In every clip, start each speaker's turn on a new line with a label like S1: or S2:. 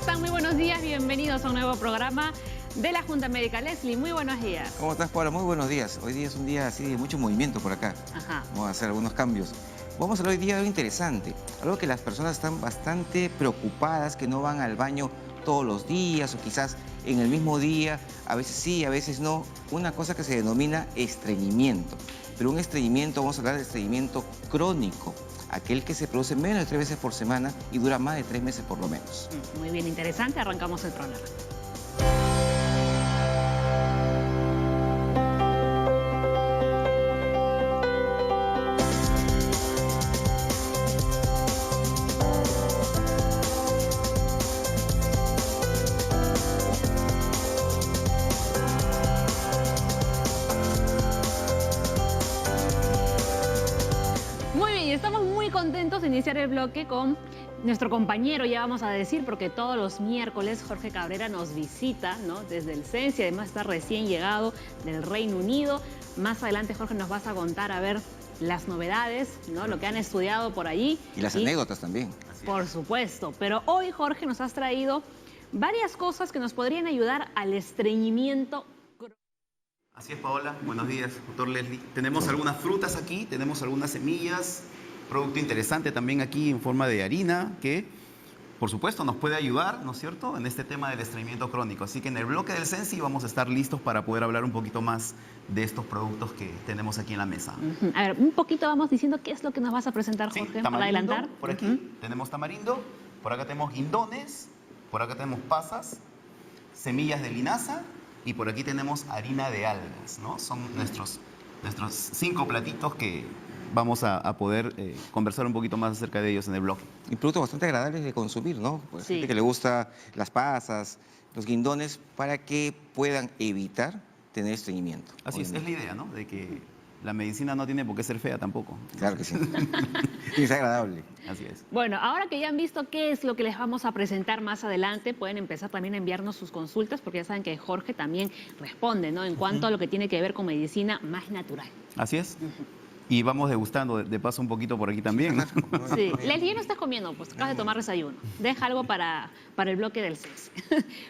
S1: están? Muy buenos días, bienvenidos a un nuevo programa de la Junta Médica. Leslie, muy buenos días.
S2: ¿Cómo estás, Paula? Muy buenos días. Hoy día es un día así de mucho movimiento por acá.
S1: Ajá.
S2: Vamos a hacer algunos cambios. Vamos a hablar hoy día de algo interesante, algo que las personas están bastante preocupadas, que no van al baño todos los días o quizás en el mismo día, a veces sí, a veces no. Una cosa que se denomina estreñimiento. Pero un estreñimiento, vamos a hablar de estreñimiento crónico, aquel que se produce menos de 3 veces por semana y dura más de 3 meses por lo menos.
S1: Muy bien, interesante. Arrancamos el programa. Contentos de iniciar el bloque con nuestro compañero, ya vamos a decir, porque todos los miércoles Jorge Cabrera nos visita, ¿no?, desde el CENSI, además está recién llegado del Reino Unido. Más adelante, Jorge, nos vas a contar a ver las novedades, ¿no?, lo que han estudiado por allí.
S2: Y las anécdotas también.
S1: Por supuesto, pero hoy, Jorge, nos has traído varias cosas que nos podrían ayudar al estreñimiento.
S3: Así es, Paola. Buenos días, doctor Leslie. Tenemos algunas frutas aquí, tenemos algunas semillas, producto interesante también aquí en forma de harina que, por supuesto, nos puede ayudar, ¿no es cierto?, en este tema del estreñimiento crónico. Así que en el bloque del CENSI vamos a estar listos para poder hablar un poquito más de estos productos que tenemos aquí en la mesa.
S1: A ver, un poquito vamos diciendo qué es lo que nos vas a presentar, Jorge,
S3: sí,
S1: para adelantar.
S3: Por aquí tenemos tamarindo, por acá tenemos guindones, por acá tenemos pasas, semillas de linaza y por aquí tenemos harina de algas, ¿no? Son nuestros 5 platitos que vamos a poder conversar un poquito más acerca de ellos en el blog.
S2: Y productos bastante agradables de consumir, ¿no? Pues
S1: sí.
S2: Gente que le gusta las pasas, los guindones, para que puedan evitar tener estreñimiento.
S3: Así es la idea, ¿no? De que la medicina no tiene por qué ser fea tampoco.
S2: Claro que sí. Es agradable.
S3: Así es.
S1: Bueno, ahora que ya han visto qué es lo que les vamos a presentar más adelante, pueden empezar también a enviarnos sus consultas, porque ya saben que Jorge también responde, ¿no?, en cuanto a lo que tiene que ver con medicina más natural.
S3: Así es. Y vamos degustando de paso un poquito por aquí también, ¿no?
S1: Sí. Leslie, no estás comiendo, pues acabas de tomar desayuno. Deja algo para el bloque del CENSI.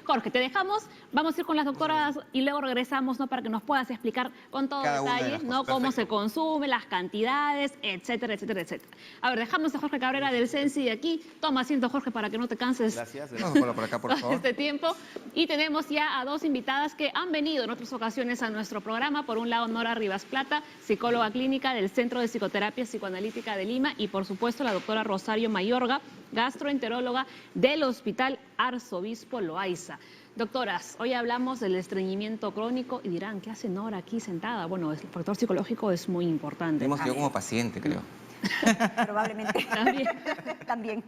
S1: Jorge, te dejamos, vamos a ir con las doctoras y luego regresamos, ¿no?, para que nos puedas explicar con todo detalle, ¿no?, cómo se consume, las cantidades, etcétera, etcétera, etcétera. A ver, dejamos a Jorge Cabrera del CENSI de aquí. Toma asiento, Jorge, para que no te canses.
S3: Gracias.
S2: Vamos por acá, por favor.
S1: Este tiempo. Y tenemos ya a 2 invitadas que han venido en otras ocasiones a nuestro programa. Por un lado, Nora Rivas Plata, psicóloga clínica del Centro de Psicoterapia Psicoanalítica de Lima, y por supuesto la doctora Rosario Mayorga, gastroenteróloga del Hospital Arzobispo Loaiza. Doctoras, hoy hablamos del estreñimiento crónico y dirán, ¿qué hace Nora aquí sentada? Bueno, el factor psicológico es muy importante.
S2: Hemos quedado como paciente, creo.
S4: Probablemente. También.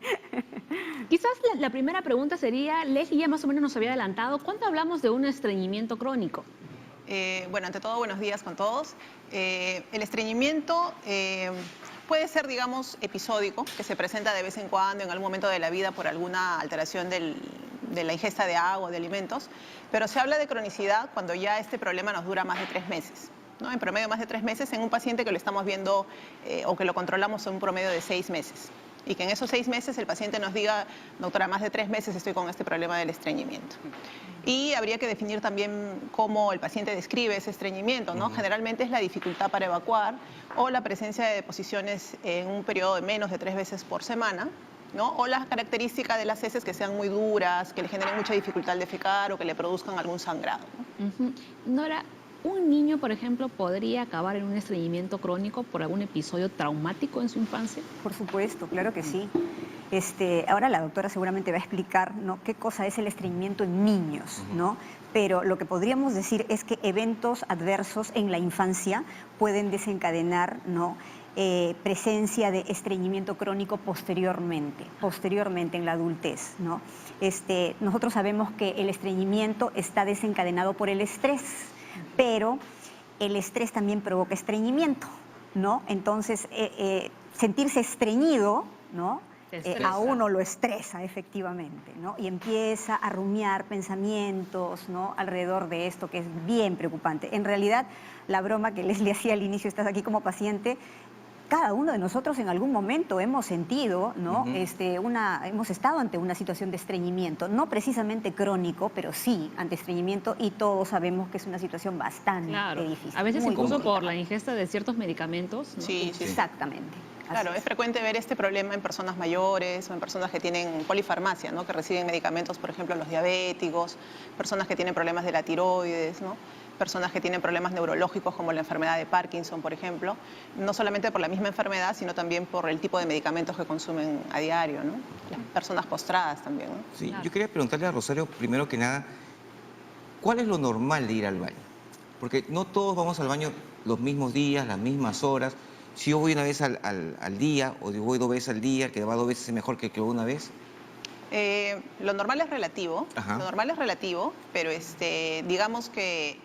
S1: Quizás la primera pregunta sería, Leslie ya más o menos nos había adelantado, ¿cuánto hablamos de un estreñimiento crónico?
S5: Bueno, ante todo, buenos días con todos. El estreñimiento puede ser, digamos, episódico, que se presenta de vez en cuando, en algún momento de la vida, por alguna alteración de la ingesta de agua, de alimentos, pero se habla de cronicidad cuando ya este problema nos dura más de 3 meses. ¿No? En promedio más de 3 meses en un paciente que lo estamos viendo o que lo controlamos en un promedio de 6 meses. Y que en esos 6 meses el paciente nos diga, doctora, más de 3 meses estoy con este problema del estreñimiento. Y habría que definir también cómo el paciente describe ese estreñimiento, ¿no? Generalmente es la dificultad para evacuar o la presencia de deposiciones en un periodo de menos de 3 veces por semana, ¿no? O las características de las heces que sean muy duras, que le generen mucha dificultad al defecar o que le produzcan algún sangrado, ¿no?
S1: Nora, ¿un niño, por ejemplo, podría acabar en un estreñimiento crónico por algún episodio traumático en su infancia?
S4: Por supuesto, claro que sí. Ahora la doctora seguramente va a explicar, ¿no?, qué cosa es el estreñimiento en niños, ¿no? Pero lo que podríamos decir es que eventos adversos en la infancia pueden desencadenar, ¿no?, presencia de estreñimiento crónico posteriormente en la adultez, ¿no? Nosotros sabemos que el estreñimiento está desencadenado por el estrés, pero el estrés también provoca estreñimiento, ¿no? Entonces, sentirse estreñido, ¿no?, a uno lo estresa efectivamente, ¿no? Y empieza a rumiar pensamientos, ¿no?, alrededor de esto, que es bien preocupante. En realidad, la broma que Leslie hacía al inicio, estás aquí como paciente, cada uno de nosotros en algún momento hemos sentido, ¿no? Hemos estado ante una situación de estreñimiento, no precisamente crónico, pero sí ante estreñimiento, y todos sabemos que es una situación bastante difícil.
S1: A veces
S4: muy
S1: incluso
S4: complicada.
S1: por la ingesta de ciertos medicamentos, ¿no?
S5: Sí, sí.
S4: Exactamente.
S5: Claro,
S4: Así
S5: es frecuente ver este problema en personas mayores o en personas que tienen polifarmacia, ¿no? Que reciben medicamentos, por ejemplo, los diabéticos, personas que tienen problemas de la tiroides, ¿no? Personas que tienen problemas neurológicos como la enfermedad de Parkinson, por ejemplo, no solamente por la misma enfermedad, sino también por el tipo de medicamentos que consumen a diario, ¿no? Las personas postradas también, ¿no?
S2: Sí,
S1: Claro.
S2: yo quería preguntarle a Rosario, primero que nada, ¿cuál es lo normal de ir al baño? Porque no todos vamos al baño los mismos días, las mismas horas. Si yo voy una vez al día, o yo voy 2 veces al día, el que va 2 veces es mejor que el que va una vez.
S5: Lo normal es relativo,
S2: Ajá.
S5: lo normal es relativo, pero digamos que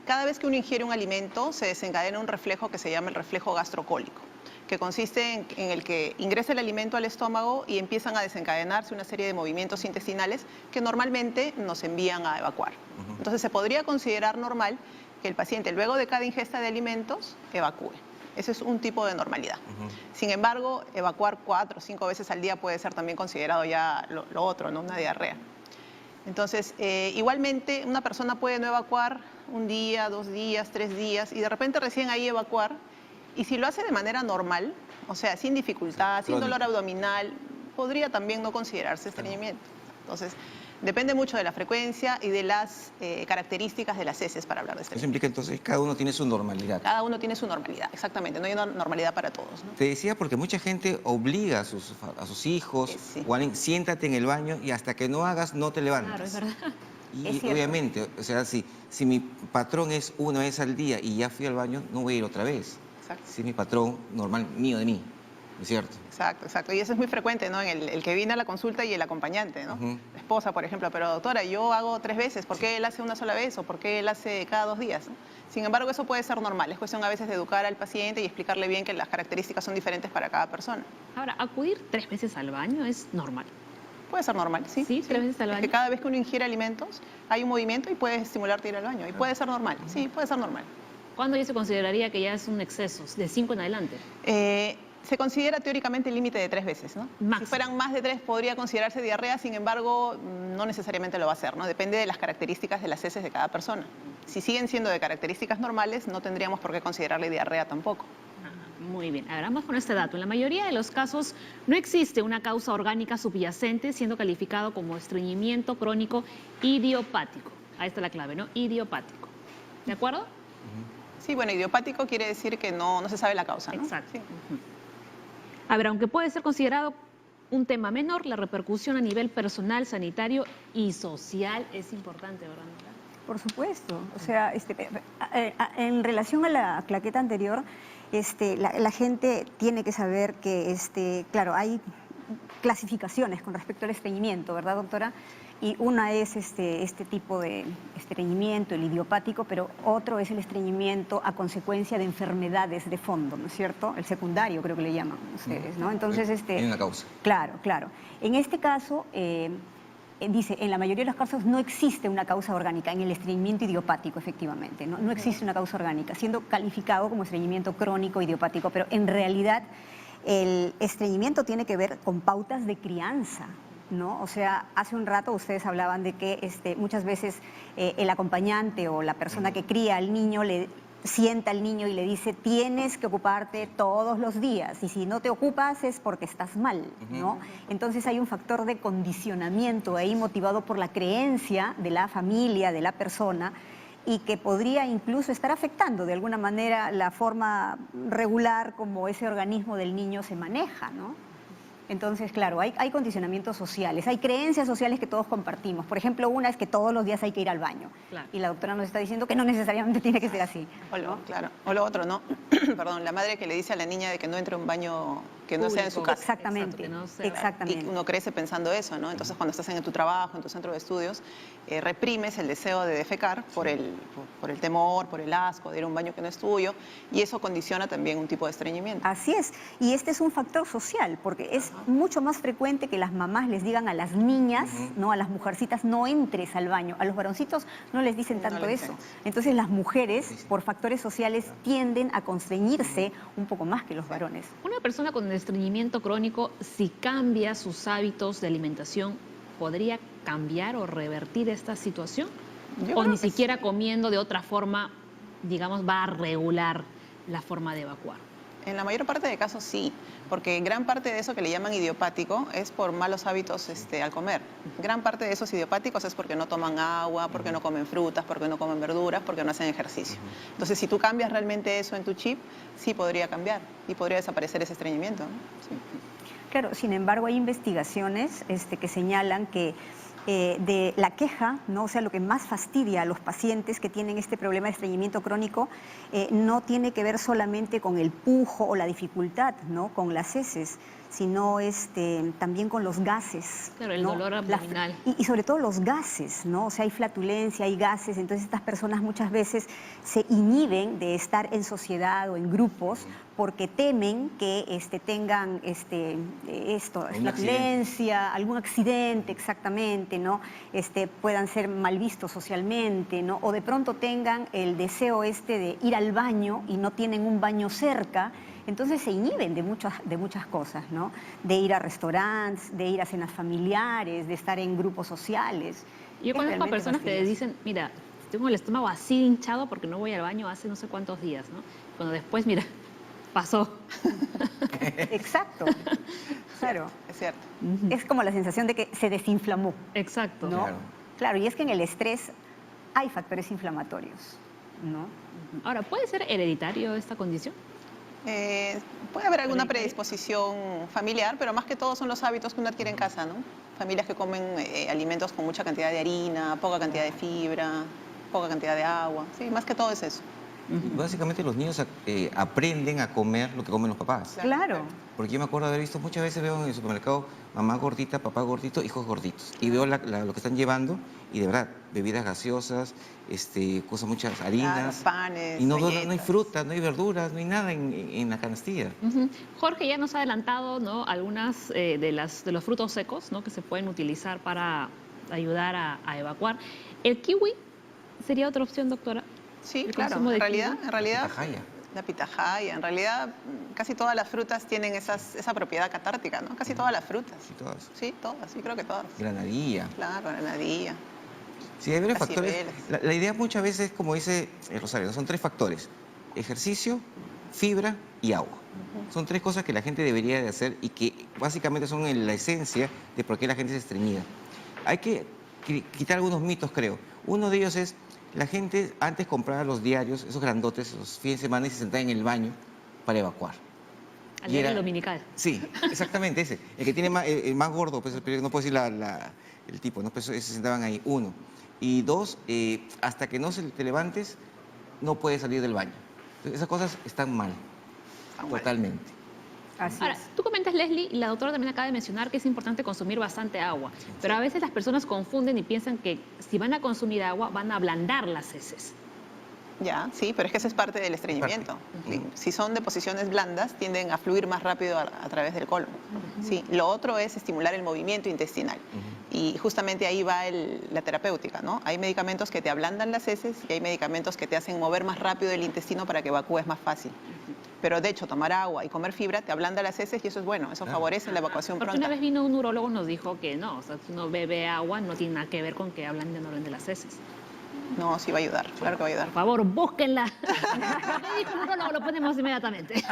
S5: cada vez que uno ingiere un alimento se desencadena un reflejo que se llama el reflejo gastrocólico, que consiste en el que ingresa el alimento al estómago y empiezan a desencadenarse una serie de movimientos intestinales que normalmente nos envían a evacuar. Entonces se podría considerar normal que el paciente luego de cada ingesta de alimentos evacúe. Ese es un tipo de normalidad. Sin embargo, evacuar 4 o 5 veces al día puede ser también considerado ya lo otro, ¿no? Una diarrea. Entonces, igualmente, una persona puede no evacuar 1 día, 2 días, 3 días, y de repente recién ahí evacuar, y si lo hace de manera normal, o sea, sin dificultad, sin dolor abdominal, podría también no considerarse estreñimiento. Entonces, depende mucho de la frecuencia y de las características de las heces para hablar de
S2: Eso
S5: estreñimiento.
S2: implica entonces cada uno tiene su normalidad.
S5: Cada uno tiene su normalidad, exactamente, no hay una normalidad para todos, ¿no?
S2: Te decía porque mucha gente obliga a sus hijos
S5: Sí.
S2: o a alguien, siéntate en el baño y hasta que no hagas no te levantas.
S1: Claro, es verdad.
S2: Y
S4: Es cierto.
S2: obviamente, o sea, si mi patrón es una vez al día y ya fui al baño, no voy a ir otra vez.
S5: Exacto.
S2: Si es mi patrón normal, mío de mí, ¿no es cierto?
S5: Exacto, exacto. Y eso es muy frecuente, ¿no? En el que viene a la consulta y el acompañante, ¿no? La esposa, por ejemplo, pero doctora, yo hago 3 veces, ¿por qué él hace una sola vez o por qué él hace cada 2 días? ¿no? Sin embargo, eso puede ser normal. Es cuestión a veces de educar al paciente y explicarle bien que las características son diferentes para cada persona.
S1: Ahora, acudir 3 veces al baño es normal.
S5: Puede ser normal, sí.
S1: Sí, 3 veces al
S5: Es
S1: baño.
S5: que cada vez que uno ingiere alimentos, hay un movimiento y puede estimularte a ir al baño. Y puede ser normal, sí, puede ser normal.
S1: ¿Cuándo ya se consideraría que ya es un exceso? ¿De 5 en adelante?
S5: Se considera teóricamente el límite de 3 veces, ¿no?
S1: Máximo.
S5: Si fueran más de 3 podría considerarse diarrea, sin embargo, no necesariamente lo va a hacer, ¿no? Depende de las características de las heces de cada persona. Si siguen siendo de características normales, no tendríamos por qué considerarle diarrea tampoco.
S1: Muy bien, ahora vamos con este dato. En la mayoría de los casos no existe una causa orgánica subyacente siendo calificado como estreñimiento crónico idiopático. Ahí está la clave, ¿no? Idiopático. ¿De acuerdo?
S5: Sí, bueno, idiopático quiere decir que no se sabe la causa, ¿no?
S1: Exacto.
S5: Sí.
S1: A ver, aunque puede ser considerado un tema menor, la repercusión a nivel personal, sanitario y social es importante, ¿verdad, Nora?
S4: Por supuesto. O sea, en relación a la claqueta anterior, la gente tiene que saber que, claro, hay clasificaciones con respecto al estreñimiento, ¿verdad, doctora? Y una es este tipo de estreñimiento, el idiopático, pero otro es el estreñimiento a consecuencia de enfermedades de fondo, ¿no es cierto? El secundario, creo que le llaman ustedes, ¿no? Entonces,
S2: Hay una causa.
S4: Claro, claro. En este caso, dice, en la mayoría de los casos no existe una causa orgánica en el estreñimiento idiopático, efectivamente, ¿no? No existe una causa orgánica, siendo calificado como estreñimiento crónico idiopático, pero en realidad el estreñimiento tiene que ver con pautas de crianza, ¿no? O sea, hace un rato ustedes hablaban de que muchas veces el acompañante o la persona que cría al niño le sienta al niño y le dice, tienes que ocuparte todos los días, y si no te ocupas es porque estás mal, ¿no? Entonces hay un factor de condicionamiento ahí motivado por la creencia de la familia, de la persona, y que podría incluso estar afectando de alguna manera la forma regular como ese organismo del niño se maneja, ¿no? Entonces, claro, hay condicionamientos sociales, hay creencias sociales que todos compartimos. Por ejemplo, una es que todos los días hay que ir al baño.
S1: Claro.
S4: Y la doctora nos está diciendo que no necesariamente tiene que ser así.
S5: Claro. O lo otro, ¿no? Perdón, la madre que le dice a la niña de que no entre a un baño que no sea en su
S1: Público.
S5: casa.
S4: Exactamente,
S1: Exacto, que no sea-
S4: exactamente.
S5: Y uno crece pensando eso, ¿no? Entonces, cuando estás en tu trabajo, en tu centro de estudios, reprimes el deseo de defecar por el temor, por el asco de ir a un baño que no es tuyo, y eso condiciona también un tipo de estreñimiento.
S4: Así es, y este es un factor social, porque es mucho más frecuente que las mamás les digan a las niñas, ¿no? A las mujercitas, no entres al baño. A los varoncitos no les dicen
S5: No
S4: tanto
S5: les
S4: eso.
S5: dicen.
S4: Entonces las mujeres, por factores sociales, tienden a constreñirse un poco más que los varones.
S1: Una persona con estreñimiento crónico, si cambia sus hábitos de alimentación, ¿podría cambiar o revertir esta situación?
S5: Yo
S1: ¿O
S5: creo
S1: ni
S5: que
S1: siquiera comiendo de otra forma, digamos, va a regular la forma de evacuar?
S5: En la mayor parte de casos sí, porque gran parte de eso que le llaman idiopático es por malos hábitos al comer. Gran parte de esos idiopáticos es porque no toman agua, porque no comen frutas, porque no comen verduras, porque no hacen ejercicio. Entonces, si tú cambias realmente eso en tu chip, sí podría cambiar y podría desaparecer ese estreñimiento, ¿no? Sí.
S4: Claro, sin embargo, hay investigaciones que señalan que de la queja, ¿no? O sea, lo que más fastidia a los pacientes que tienen este problema de estreñimiento crónico no tiene que ver solamente con el pujo o la dificultad, ¿no? Con las heces, sino también con los gases.
S1: Claro, el
S4: ¿no?
S1: dolor abdominal.
S4: Y sobre todo los gases, ¿no? O sea, hay flatulencia, hay gases, entonces estas personas muchas veces se inhiben de estar en sociedad o en grupos porque temen que tengan flatulencia, algún accidente exactamente, ¿no? Puedan ser mal vistos socialmente, ¿no? O de pronto tengan el deseo de ir al baño y no tienen un baño cerca, entonces se inhiben de muchas cosas, ¿no? De ir a restaurantes, de ir a cenas familiares, de estar en grupos sociales.
S1: Yo
S4: Es
S1: conozco a
S4: realmente
S1: personas que
S4: fastidioso.
S1: dicen, mira, tengo el estómago así hinchado porque no voy al baño hace no sé cuántos días, ¿no? Cuando después, mira, pasó.
S4: Exacto, claro.
S5: Es cierto.
S4: Es como la sensación de que se desinflamó,
S1: Exacto.
S4: ¿no?
S2: Claro.
S4: Claro, y es que en el estrés hay factores inflamatorios, ¿no?
S1: Ahora, ¿puede ser hereditario esta condición?
S5: Puede haber alguna
S1: Hereditario.
S5: predisposición familiar, pero más que todo son los hábitos que uno adquiere en casa, ¿no? Familias que comen alimentos con mucha cantidad de harina, poca cantidad de fibra, poca cantidad de agua. Sí, más que todo es eso.
S2: Básicamente los niños aprenden a comer lo que comen los papás.
S4: Claro.
S2: Porque yo me acuerdo de haber visto, muchas veces veo en el supermercado mamá gordita, papá gordito, hijos gorditos. Y veo lo que están llevando y de verdad, bebidas gaseosas, cosas muchas harinas.
S5: Claro, panes,
S2: y no hay
S5: galletas.
S2: fruta, no hay verduras, no hay nada en la canastilla.
S1: Ujú. Jorge ya nos ha adelantado, ¿no?, algunas de los frutos secos, ¿no?, que se pueden utilizar para ayudar a evacuar. ¿El kiwi sería otra opción, doctora?
S5: Sí,
S1: El
S5: claro.
S1: consumo de
S5: En realidad,
S2: Pitahaya.
S5: la pitahaya, en realidad casi todas las frutas tienen esa propiedad catártica, ¿no? Casi todas las frutas.
S2: Sí, todas.
S5: Sí, todas, sí creo que todas.
S2: Granadilla.
S5: Claro, granadilla.
S2: Sí, hay varios
S5: Las
S2: factores.
S5: cibeles.
S2: La idea muchas veces, como dice Rosario, son 3 factores. Ejercicio, fibra y agua. Son 3 cosas que la gente debería de hacer y que básicamente son la esencia de por qué la gente se estreñida. Hay que quitar algunos mitos, creo. Uno de ellos es, la gente antes compraba los diarios, esos grandotes, los fines de semana y se sentaba en el baño para evacuar.
S1: Al
S2: Y
S1: diario
S2: era-
S1: dominical.
S2: Sí, exactamente ese. El que tiene el más gordo, pues, pero no puedo decir el tipo, ¿no? Pues se sentaban ahí, 1. Y 2, hasta que no te levantes, no puedes salir del baño. Entonces, esas cosas están mal,
S5: Están mal.
S2: totalmente.
S4: Así
S1: Ahora,
S4: es.
S1: tú comentas, Leslie, y la doctora también acaba de mencionar que es importante consumir bastante agua, pero a veces las personas confunden y piensan que si van a consumir agua van a ablandar las heces.
S5: Ya, sí, pero es que eso es parte del estreñimiento. Sí. Si son deposiciones blandas, tienden a fluir más rápido a través del colon. Sí. Lo otro es estimular el movimiento intestinal. Y justamente ahí va la terapéutica, ¿no? Hay medicamentos que te ablandan las heces y hay medicamentos que te hacen mover más rápido el intestino para que evacúes más fácil. Pero de hecho, tomar agua y comer fibra te ablanda las heces y eso es bueno, eso favorece la evacuación
S1: Porque
S5: pronta.
S1: una vez vino un urólogo y nos dijo que no, o sea, si uno bebe agua no tiene nada que ver con que ablanden o no de las heces.
S5: No, sí va a ayudar, claro que va a ayudar.
S1: Por favor, búsquenla. Me dijo un urólogo, lo ponemos inmediatamente.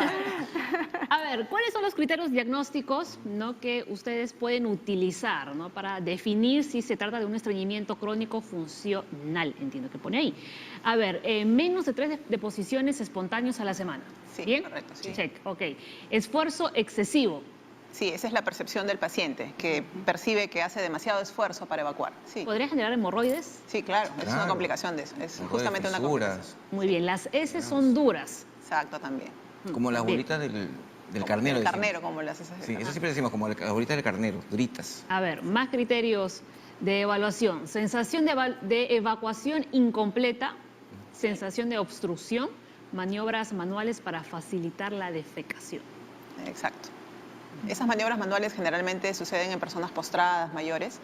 S1: A ver, ¿cuáles son los criterios diagnósticos, ¿no?, que ustedes pueden utilizar, ¿no?, para definir si se trata de un estreñimiento crónico funcional? Entiendo que pone ahí. A ver, menos de 3 deposiciones espontáneas a la semana.
S5: Sí,
S1: ¿Bien?
S5: correcto, sí.
S1: Check, ok. Esfuerzo excesivo.
S5: Sí, esa es la percepción del paciente, que percibe que hace demasiado esfuerzo para evacuar. Sí,
S1: ¿Podría generar hemorroides?
S5: sí, claro, es una
S2: Claro.
S5: complicación de eso, es
S2: Mejor
S5: justamente una
S2: fisuras,
S5: complicación.
S1: Muy bien, las heces son duras.
S5: Exacto, también.
S2: como las
S1: Bien.
S2: bolitas del
S5: Como
S2: carnero.
S5: el
S2: decimos.
S5: carnero, como las haces.
S2: Sí, eso siempre decimos, como las bolitas del carnero, duritas.
S1: A ver, más criterios de evaluación. Sensación de evacuación incompleta, sensación de obstrucción, maniobras manuales para facilitar la defecación.
S5: Exacto. Esas maniobras manuales generalmente suceden en personas postradas, mayores,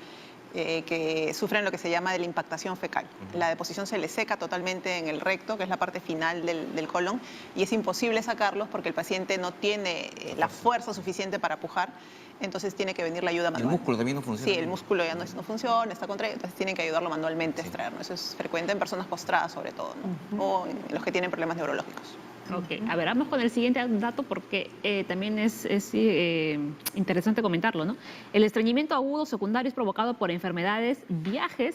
S5: que sufren lo que se llama de la impactación fecal. La deposición se les seca totalmente en el recto, que es la parte final del colon, y es imposible sacarlos porque el paciente no tiene la fuerza suficiente para pujar, entonces tiene que venir la ayuda manual.
S2: ¿El músculo también no funciona?
S5: Sí, el músculo ya no funciona, está contraído, entonces tienen que ayudarlo manualmente a extraerlo. Eso es frecuente en personas postradas sobre todo, ¿no? O en los que tienen problemas neurológicos.
S1: Ok, a ver, vamos con el siguiente dato porque también es interesante comentarlo, ¿no? El estreñimiento agudo secundario es provocado por enfermedades, viajes,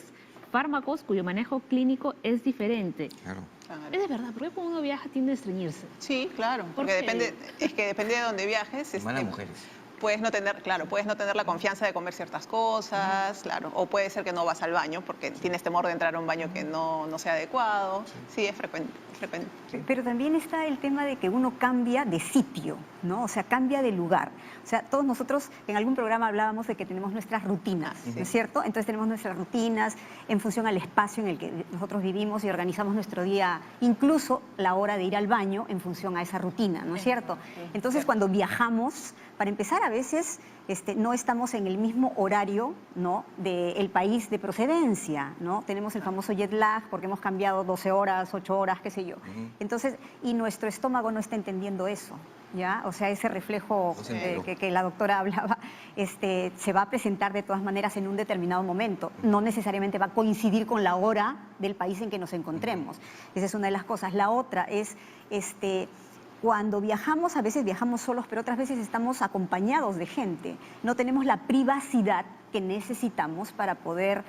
S1: fármacos cuyo manejo clínico es diferente.
S2: Claro.
S5: Claro.
S1: Es de verdad, ¿por qué cuando uno viaja tiende a estreñirse?
S5: Sí, claro,
S1: ¿Por
S5: porque
S1: qué?
S5: depende de dónde viajes.
S2: Malas mujeres.
S5: Puedes no tener, claro, puedes no tener la confianza de comer ciertas cosas, claro, o puede ser que no vas al baño porque tienes temor de entrar a un baño que no sea adecuado. Sí, es frecuente.
S4: Pero también está el tema de que uno cambia de sitio, ¿no? O sea, cambia de lugar. O sea, todos nosotros en algún programa hablábamos de que tenemos nuestras rutinas, ¿no es cierto? Entonces tenemos nuestras rutinas en función al espacio en el que nosotros vivimos y organizamos nuestro día, incluso la hora de ir al baño en función a esa rutina, ¿no es cierto? Entonces cuando viajamos, para empezar, a veces no estamos en el mismo horario, ¿no?, del país de procedencia, ¿no? Tenemos el famoso jet lag porque hemos cambiado 12 horas, 8 horas, qué sé yo. Entonces, y nuestro estómago no está entendiendo eso, ¿ya? O sea, ese reflejo que la doctora hablaba, se va a presentar de todas maneras en un determinado momento. No necesariamente va a coincidir con la hora del país en que nos encontremos. Esa es una de las cosas. La otra es, cuando viajamos, a veces viajamos solos, pero otras veces estamos acompañados de gente. No tenemos la privacidad que necesitamos para poder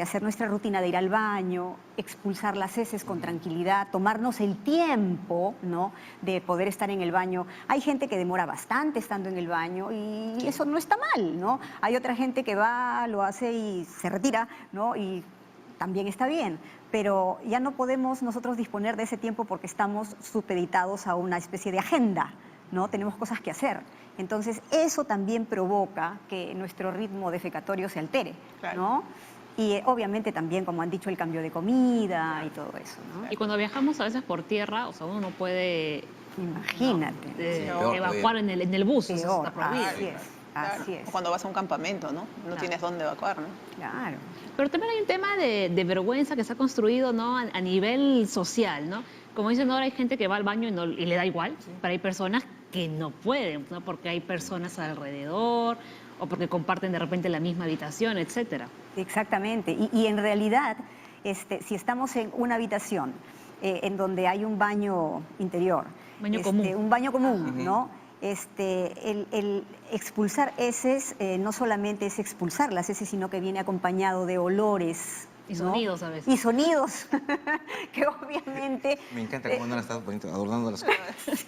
S4: hacer nuestra rutina de ir al baño, expulsar las heces con tranquilidad, tomarnos el tiempo, ¿no?, de poder estar en el baño. Hay gente que demora bastante estando en el baño y eso no está mal, ¿no? Hay otra gente que va, lo hace y se retira, ¿no? Y también está bien, pero ya no podemos nosotros disponer de ese tiempo porque estamos supeditados a una especie de agenda, ¿no? Tenemos cosas que hacer. Entonces, eso también provoca que nuestro ritmo defecatorio se altere, ¿no? Y obviamente también, como han dicho, el cambio de comida y todo eso, ¿no?
S1: Y cuando viajamos a veces por tierra, o sea, uno no puede
S4: Imagínate.
S1: evacuar en el bus, eso
S4: Peor,
S1: está prohibido.
S4: así es.
S5: Claro.
S4: Así es.
S5: O cuando vas a un campamento, ¿no? No tienes dónde evacuar, ¿no?
S4: Claro.
S1: Pero también hay un tema de vergüenza que se ha construido, ¿no?, a nivel social, ¿no? Como dicen ahora, hay gente que va al baño y le da igual, pero hay personas que no pueden, ¿no?, porque hay personas alrededor o porque comparten de repente la misma habitación, etcétera.
S4: Exactamente. Y en realidad, si estamos en una habitación en donde hay un baño interior,
S1: Baño común.
S4: un baño común, ¿no? El expulsar heces no solamente es expulsar las heces, sino que viene acompañado de olores.
S1: Y
S4: ¿no?
S1: sonidos a veces.
S4: Y sonidos, que obviamente...
S2: Me encanta cómo no la estás adornando las cosas.
S4: Sí,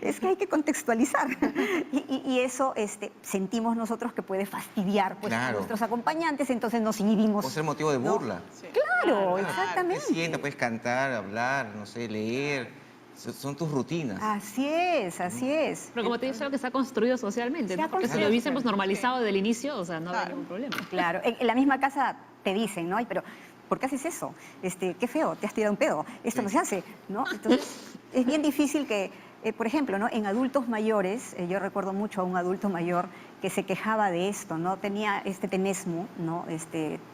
S4: es que hay que contextualizar. Y eso sentimos nosotros que puede fastidiar pues, a nuestros acompañantes, entonces nos inhibimos.
S2: Puede ser motivo de burla.
S5: Sí.
S4: Claro,
S2: Te
S4: exactamente.
S2: sientas, puedes cantar, hablar, no sé, leer. Son tus rutinas.
S4: Así es, así es.
S1: Pero como te digo, es algo que se ha construido socialmente, ¿no? Porque si lo hubiésemos normalizado desde el inicio, o sea, no habría ningún problema.
S4: Claro, en la misma casa te dicen, ¿no? Ay, pero ¿por qué haces eso? Qué feo, te has tirado un pedo. Esto no se hace, ¿no? Entonces, es bien difícil que, por ejemplo, ¿no?, en adultos mayores, yo recuerdo mucho a un adulto mayor que se quejaba de esto, ¿no? Tenía este tenesmo, ¿no?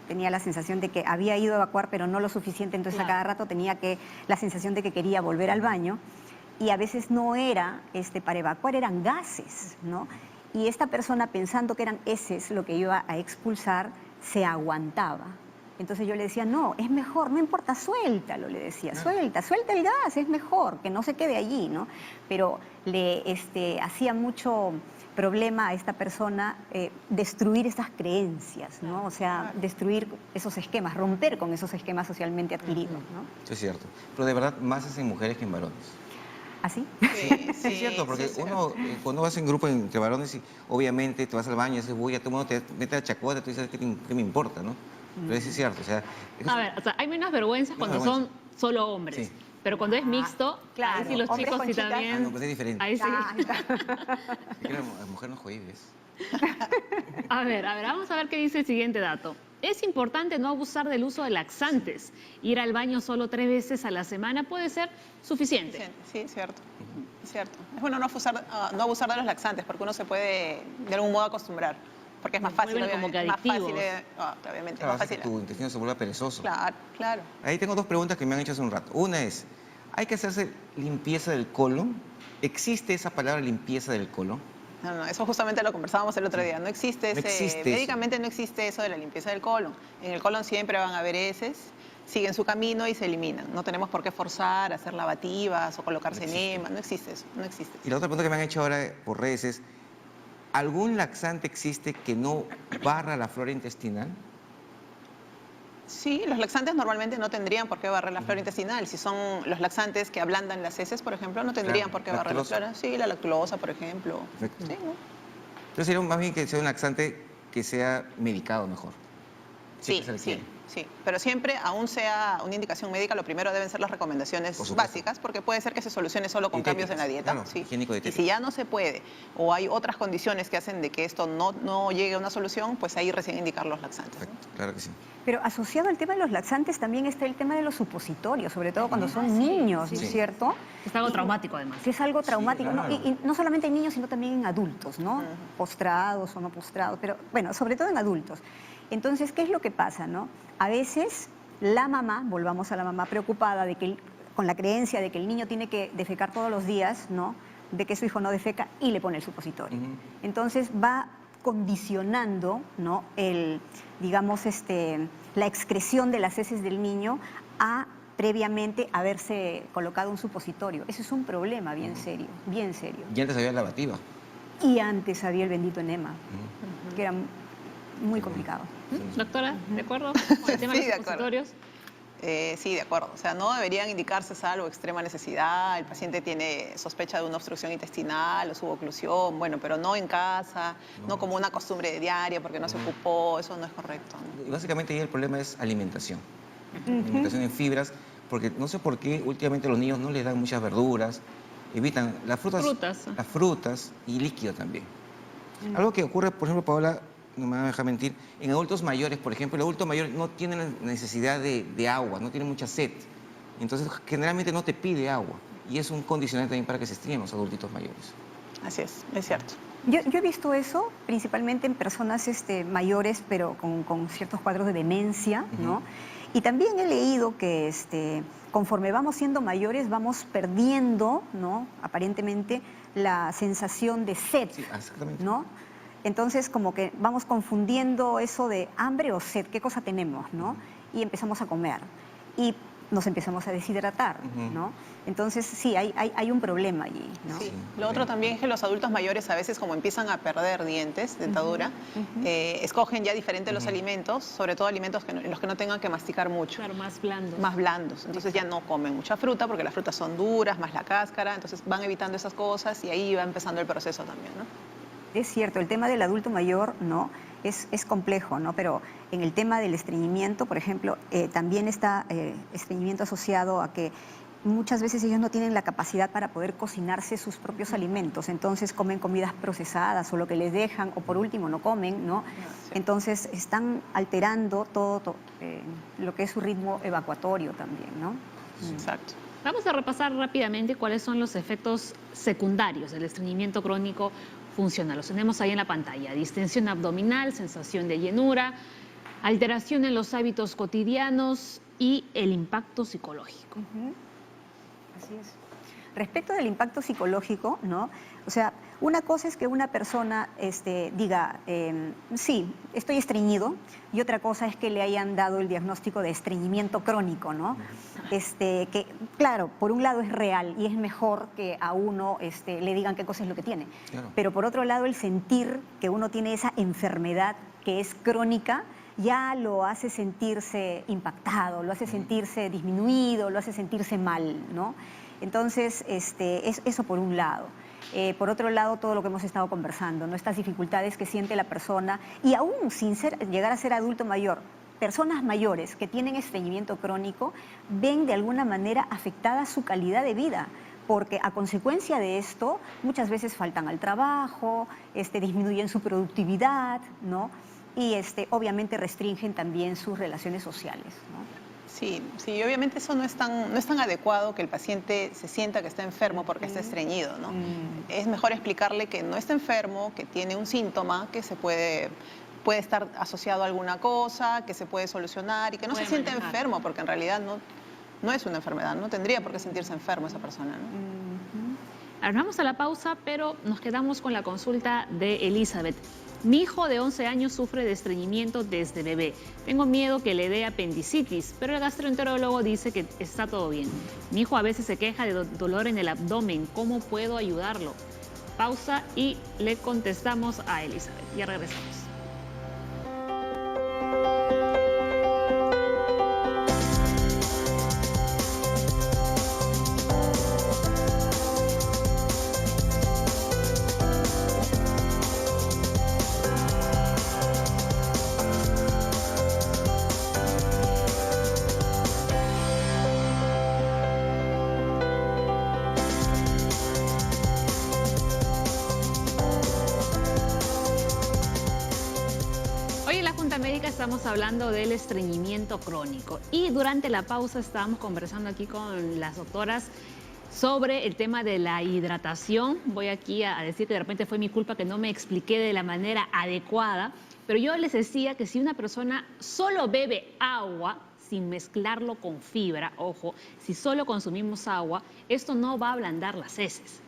S4: Tenía la sensación de que había ido a evacuar, pero no lo suficiente, entonces a cada rato tenía la sensación de que quería volver al baño, y a veces no era para evacuar, eran gases, ¿no? Y esta persona, pensando que eran heces lo que iba a expulsar, se aguantaba. Entonces yo le decía, no, es mejor, no importa, suéltalo, le decía, suelta el gas, es mejor, que no se quede allí, ¿no? Pero le hacía mucho problema a esta persona destruir esas creencias, ¿no? O sea, destruir esos esquemas, romper con esos esquemas socialmente adquiridos, ¿no?
S2: Eso es cierto. Pero de verdad, más es en mujeres que en varones.
S4: ¿Así?
S5: Sí,
S2: Sí, es cierto, porque uno, cuando vas en grupo entre varones, y obviamente te vas al baño y haces bulla, todo el mundo te mete a chacota, tú dices, ¿qué me importa, no? Pero eso es cierto, o sea...
S1: A ver, o sea, hay menos vergüenzas cuando son solo hombres.
S2: Sí.
S1: Pero cuando es mixto,
S4: claro,
S1: ahí sí los
S4: hombres
S1: chicos
S4: con
S1: sí
S4: chicas.
S1: también...
S2: no, pues es diferente.
S1: Ahí sí.
S2: Es que la mujer no cohibes.
S1: A ver, vamos a ver qué dice el siguiente dato. Es importante no abusar del uso de laxantes. Ir al baño solo 3 veces a la semana puede ser suficiente.
S5: Sí, cierto. Es cierto. Es bueno no abusar de los laxantes porque uno se puede de algún modo acostumbrar. Porque es más fácil,
S1: Vuelven como que
S5: obviamente. Más fácil,
S1: adictivos.
S5: obviamente,
S2: Claro,
S5: más
S2: hace
S5: fácil.
S2: que tu intestino se vuelva perezoso.
S5: Claro, claro.
S2: Ahí tengo dos preguntas que me han hecho hace un rato. Una es, ¿hay que hacerse limpieza del colon? ¿Existe esa palabra limpieza del colon?
S5: No, eso justamente lo conversábamos el otro día. No existe
S2: No
S5: ese,
S2: existe eso.
S5: médicamente no existe eso de la limpieza del colon. En el colon siempre van a haber heces, siguen su camino y se eliminan. No tenemos por qué forzar, hacer lavativas o colocarse
S2: No existe.
S5: enema. No existe eso, no existe.
S2: Y la otra pregunta que me han hecho ahora por redes es, ¿algún laxante existe que no barra la flora intestinal?
S5: Sí, los laxantes normalmente no tendrían por qué barrer la flora intestinal. Si son los laxantes que ablandan las heces, por ejemplo, no tendrían
S2: Claro,
S5: por qué barrer la
S2: lactulosa.
S5: flora. Sí, la lactulosa, por ejemplo.
S2: Perfecto.
S5: Sí, ¿no?
S2: Entonces sería más bien que sea un laxante que sea medicado mejor. Si es
S5: Sí,
S2: que se le
S5: sí,
S2: quiere.
S5: sí. Pero siempre, aún sea una indicación médica, lo primero deben ser las recomendaciones
S2: Por supuesto.
S5: básicas, porque puede ser que se solucione solo con cambios en la dieta.
S2: Claro,
S5: Sí. Y
S2: higiénico-dietéticas.
S5: si ya no se puede, o hay otras condiciones que hacen de que esto no llegue a una solución, pues ahí recién indicar los laxantes. ¿no?
S2: Perfecto, claro que sí.
S4: Pero asociado al tema de los laxantes también está el tema de los supositorios, sobre todo cuando son niños, ¿no
S2: sí.
S4: es cierto?
S1: Es algo
S4: Y-
S1: traumático, además.
S4: Sí, es algo traumático, ¿no?
S2: claro.
S4: Y no solamente en niños, sino también en adultos, ¿no? Postrados o no postrados, pero bueno, sobre todo en adultos. Entonces, ¿qué es lo que pasa, no? A veces la mamá, volvamos a la mamá preocupada de que con la creencia de que el niño tiene que defecar todos los días, ¿no? De que su hijo no defeca y le pone el supositorio.
S2: Ujú.
S4: Entonces va condicionando, ¿no? Digamos, la excreción de las heces del niño a previamente haberse colocado un supositorio. Ese es un problema bien serio, bien serio.
S2: Y antes había lavativa.
S4: Y antes había el bendito enema, que era muy complicado.
S1: Doctora, ¿de acuerdo? Con el tema
S5: Sí,
S1: de
S5: de
S1: los
S5: acuerdo.
S1: supositorios.
S5: Sí, de acuerdo. O sea, no deberían indicarse salvo extrema necesidad. El paciente tiene sospecha de una obstrucción intestinal o suboclusión, bueno, pero no en casa, no como una costumbre diaria porque no se ocupó, eso no es correcto. ¿no?
S2: Y básicamente ahí el problema es alimentación. Alimentación en fibras, porque no sé por qué últimamente los niños no les dan muchas verduras, evitan las frutas,
S1: Frutas.
S2: las frutas y líquido también. Algo que ocurre, por ejemplo, Paola, no me van a dejar mentir, en adultos mayores, por ejemplo, el adulto mayor no tiene la necesidad de agua, no tiene mucha sed. Entonces, generalmente no te pide agua. Y es un condicionante también para que se estríen los adultitos mayores.
S5: Así es cierto.
S4: Yo he visto eso principalmente en personas mayores, pero con ciertos cuadros de demencia, ¿no? Y también he leído que conforme vamos siendo mayores, vamos perdiendo, ¿no? Aparentemente, la sensación de sed,
S2: Sí, exactamente.
S4: ¿no? Entonces, como que vamos confundiendo eso de hambre o sed, qué cosa tenemos, ¿no? Y empezamos a comer. Y nos empezamos a deshidratar, ¿no? Entonces, sí, hay un problema allí, ¿no?
S5: Sí.
S2: Sí,
S5: Lo otro
S2: bien.
S5: también es que los adultos mayores a veces como empiezan a perder dientes, dentadura, escogen ya diferentes los alimentos, sobre todo alimentos en los que no tengan que masticar mucho.
S1: Claro, más blando.
S5: Más blandos, entonces ya no comen mucha fruta porque las frutas son duras, más la cáscara, entonces van evitando esas cosas y ahí va empezando el proceso también, ¿no?
S4: Es cierto, el tema del adulto mayor, ¿no? Es complejo, ¿no? Pero en el tema del estreñimiento, por ejemplo, también está estreñimiento asociado a que muchas veces ellos no tienen la capacidad para poder cocinarse sus propios alimentos, entonces comen comidas procesadas o lo que les dejan, o por último no comen, ¿no?
S5: Sí.
S4: Entonces están alterando todo lo que es su ritmo evacuatorio también, ¿no?
S5: Exacto.
S1: Vamos a repasar rápidamente cuáles son los efectos secundarios del estreñimiento crónico funcional. Los tenemos ahí en la pantalla. Distensión abdominal, sensación de llenura, alteración en los hábitos cotidianos y el impacto psicológico.
S4: Así es. Respecto del impacto psicológico, ¿no? O sea, una cosa es que una persona diga, sí, estoy estreñido, y otra cosa es que le hayan dado el diagnóstico de estreñimiento crónico, ¿no? Que, claro, por un lado es real y es mejor que a uno le digan qué cosa es lo que tiene.
S2: Claro.
S4: Pero por otro lado, el sentir que uno tiene esa enfermedad que es crónica, ya lo hace sentirse impactado, lo hace sentirse disminuido, lo hace sentirse mal, ¿no? Entonces, es eso por un lado. Por otro lado, todo lo que hemos estado conversando, ¿no? Estas dificultades que siente la persona, y aún sin llegar a ser adulto mayor, personas mayores que tienen estreñimiento crónico ven de alguna manera afectada su calidad de vida, porque a consecuencia de esto muchas veces faltan al trabajo, disminuyen su productividad, ¿no? Y obviamente restringen también sus relaciones sociales, ¿no?
S5: Sí, sí, obviamente eso no es tan adecuado que el paciente se sienta que está enfermo porque está estreñido, ¿no? Es mejor explicarle que no está enfermo, que tiene un síntoma, que puede estar asociado a alguna cosa, que se puede solucionar y que no se
S1: Puede
S5: siente
S1: manejar.
S5: enfermo, porque en realidad no es una enfermedad, no tendría por qué sentirse enfermo esa persona, ¿no?
S1: Ahora vamos a la pausa, pero nos quedamos con la consulta de Elizabeth. Mi hijo de 11 años sufre de estreñimiento desde bebé. Tengo miedo que le dé apendicitis, pero el gastroenterólogo dice que está todo bien. Mi hijo a veces se queja de dolor en el abdomen. ¿Cómo puedo ayudarlo? Pausa y le contestamos a Elizabeth. Ya regresamos. Hoy en la Junta Médica estamos hablando del estreñimiento crónico y durante la pausa estábamos conversando aquí con las doctoras sobre el tema de la hidratación. Voy aquí a decir que de repente fue mi culpa que no me expliqué de la manera adecuada, pero yo les decía que si una persona solo bebe agua, sin mezclarlo con fibra, ojo, si solo consumimos agua, esto no va a ablandar las heces.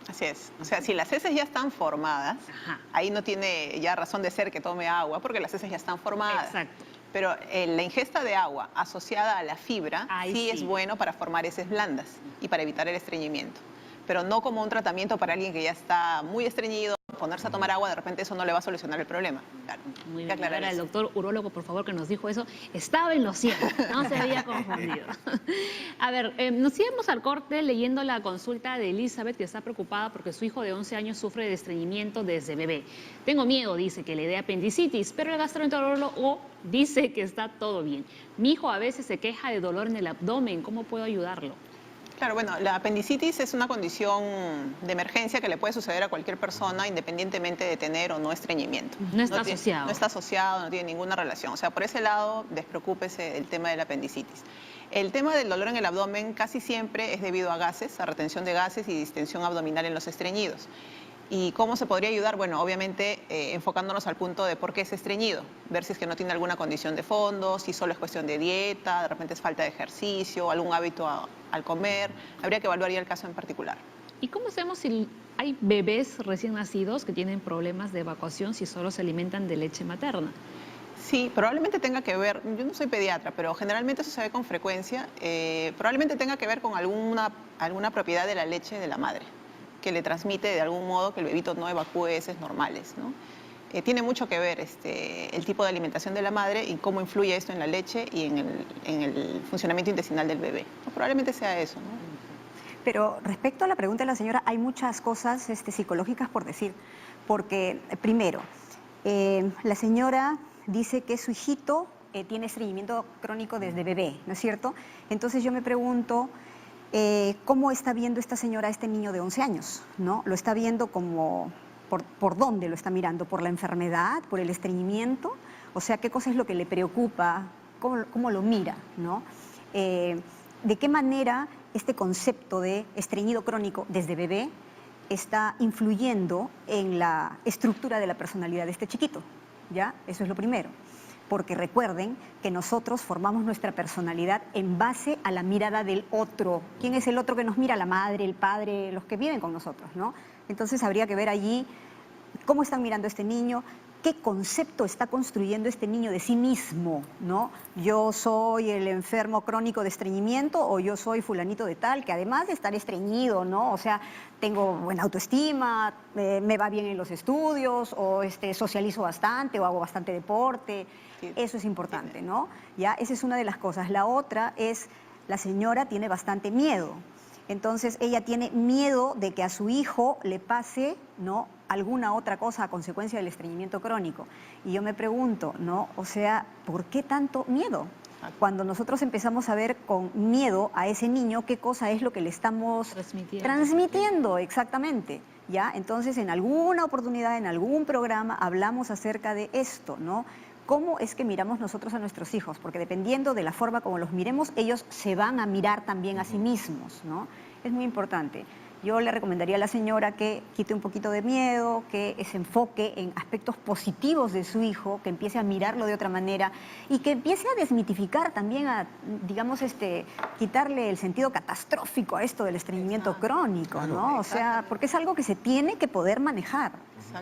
S5: Así es. O sea, si las heces ya están formadas,
S1: Ajá.
S5: ahí no tiene ya razón de ser que tome agua, porque las heces ya están formadas.
S1: Exacto.
S5: Pero la ingesta de agua asociada a la fibra
S1: Ahí
S5: sí
S1: sí.
S5: es bueno para formar heces blandas y para evitar el estreñimiento. Pero no como un tratamiento para alguien que ya está muy estreñido, ponerse a tomar agua, de repente eso no le va a solucionar el problema. Claro.
S1: Muy
S5: Hay que
S1: bien.
S5: aclarar
S1: Ahora el
S5: eso.
S1: doctor urólogo, por favor, que nos dijo eso, estaba en lo cierto, no se había confundido. A ver, nos íbamos al corte leyendo la consulta de Elizabeth, que está preocupada porque su hijo de 11 años sufre de estreñimiento desde bebé. Tengo miedo, dice, que le dé apendicitis, pero el gastroenterólogo dice que está todo bien. Mi hijo a veces se queja de dolor en el abdomen, ¿cómo puedo ayudarlo?
S5: Claro, bueno, la apendicitis es una condición de emergencia que le puede suceder a cualquier persona independientemente de tener o no estreñimiento.
S1: No está
S5: tiene-
S1: asociado.
S5: No está asociado, no tiene ninguna relación. O sea, por ese lado, despreocúpese del tema de la apendicitis. El tema del dolor en el abdomen casi siempre es debido a gases, a retención de gases y distensión abdominal en los estreñidos. ¿Y cómo se podría ayudar? Bueno, obviamente enfocándonos al punto de por qué es estreñido, ver si es que no tiene alguna condición de fondo, si solo es cuestión de dieta, de repente es falta de ejercicio, algún hábito al comer. Habría que evaluar ya el caso en particular.
S1: ¿Y cómo sabemos si hay bebés recién nacidos que tienen problemas de evacuación si solo se alimentan de leche materna?
S5: Sí, probablemente tenga que ver, yo no soy pediatra, pero generalmente eso se ve con frecuencia, probablemente tenga que ver con alguna propiedad de la leche de la madre, que le transmite de algún modo que el bebito no evacúe heces normales, ¿no? Tiene mucho que ver el tipo de alimentación de la madre y cómo influye esto en la leche y en el funcionamiento intestinal del bebé. Probablemente sea eso, ¿no?
S4: Pero respecto a la pregunta de la señora, hay muchas cosas psicológicas por decir. Porque, primero, la señora dice que su hijito tiene estreñimiento crónico desde bebé, ¿no es cierto? Entonces yo me pregunto, ¿cómo está viendo esta señora a este niño de 11 años? ¿No? ¿Lo está viendo como, por dónde lo está mirando? ¿Por la enfermedad? ¿Por el estreñimiento? O sea, ¿qué cosa es lo que le preocupa? ¿Cómo lo mira? ¿No? ¿De qué manera este concepto de estreñido crónico desde bebé está influyendo en la estructura de la personalidad de este chiquito? ¿Ya? Eso es lo primero. Porque recuerden que nosotros formamos nuestra personalidad en base a la mirada del otro. ¿Quién es el otro que nos mira? La madre, el padre, los que viven con nosotros, ¿no? Entonces habría que ver allí cómo están mirando a este niño, qué concepto está construyendo este niño de sí mismo, ¿no? Yo soy el enfermo crónico de estreñimiento o yo soy fulanito de tal, que además de estar estreñido, ¿no? O sea, tengo buena autoestima, me va bien en los estudios, o socializo bastante, o hago bastante deporte.
S5: Sí.
S4: Eso es importante, ¿no? Ya, esa es una de las cosas. La otra es, la señora tiene bastante miedo. Entonces, ella tiene miedo de que a su hijo le pase, ¿no?, alguna otra cosa a consecuencia del estreñimiento crónico. Y yo me pregunto, ¿no? O sea, ¿por qué tanto miedo? Cuando nosotros empezamos a ver con miedo a ese niño, ¿qué cosa es lo que le estamos transmitiendo? Exactamente, ¿ya? Entonces, en alguna oportunidad, en algún programa, hablamos acerca de esto, ¿no? cómo es que miramos nosotros a nuestros hijos, porque dependiendo de la forma como los miremos, ellos se van a mirar también a sí mismos, ¿no? Es muy importante. Yo le recomendaría a la señora que quite un poquito de miedo, que se enfoque en aspectos positivos de su hijo, que empiece a mirarlo de otra manera y que empiece a desmitificar también, digamos, quitarle el sentido catastrófico a esto del estreñimiento crónico, ¿no? O sea, porque es algo que se tiene que poder manejar.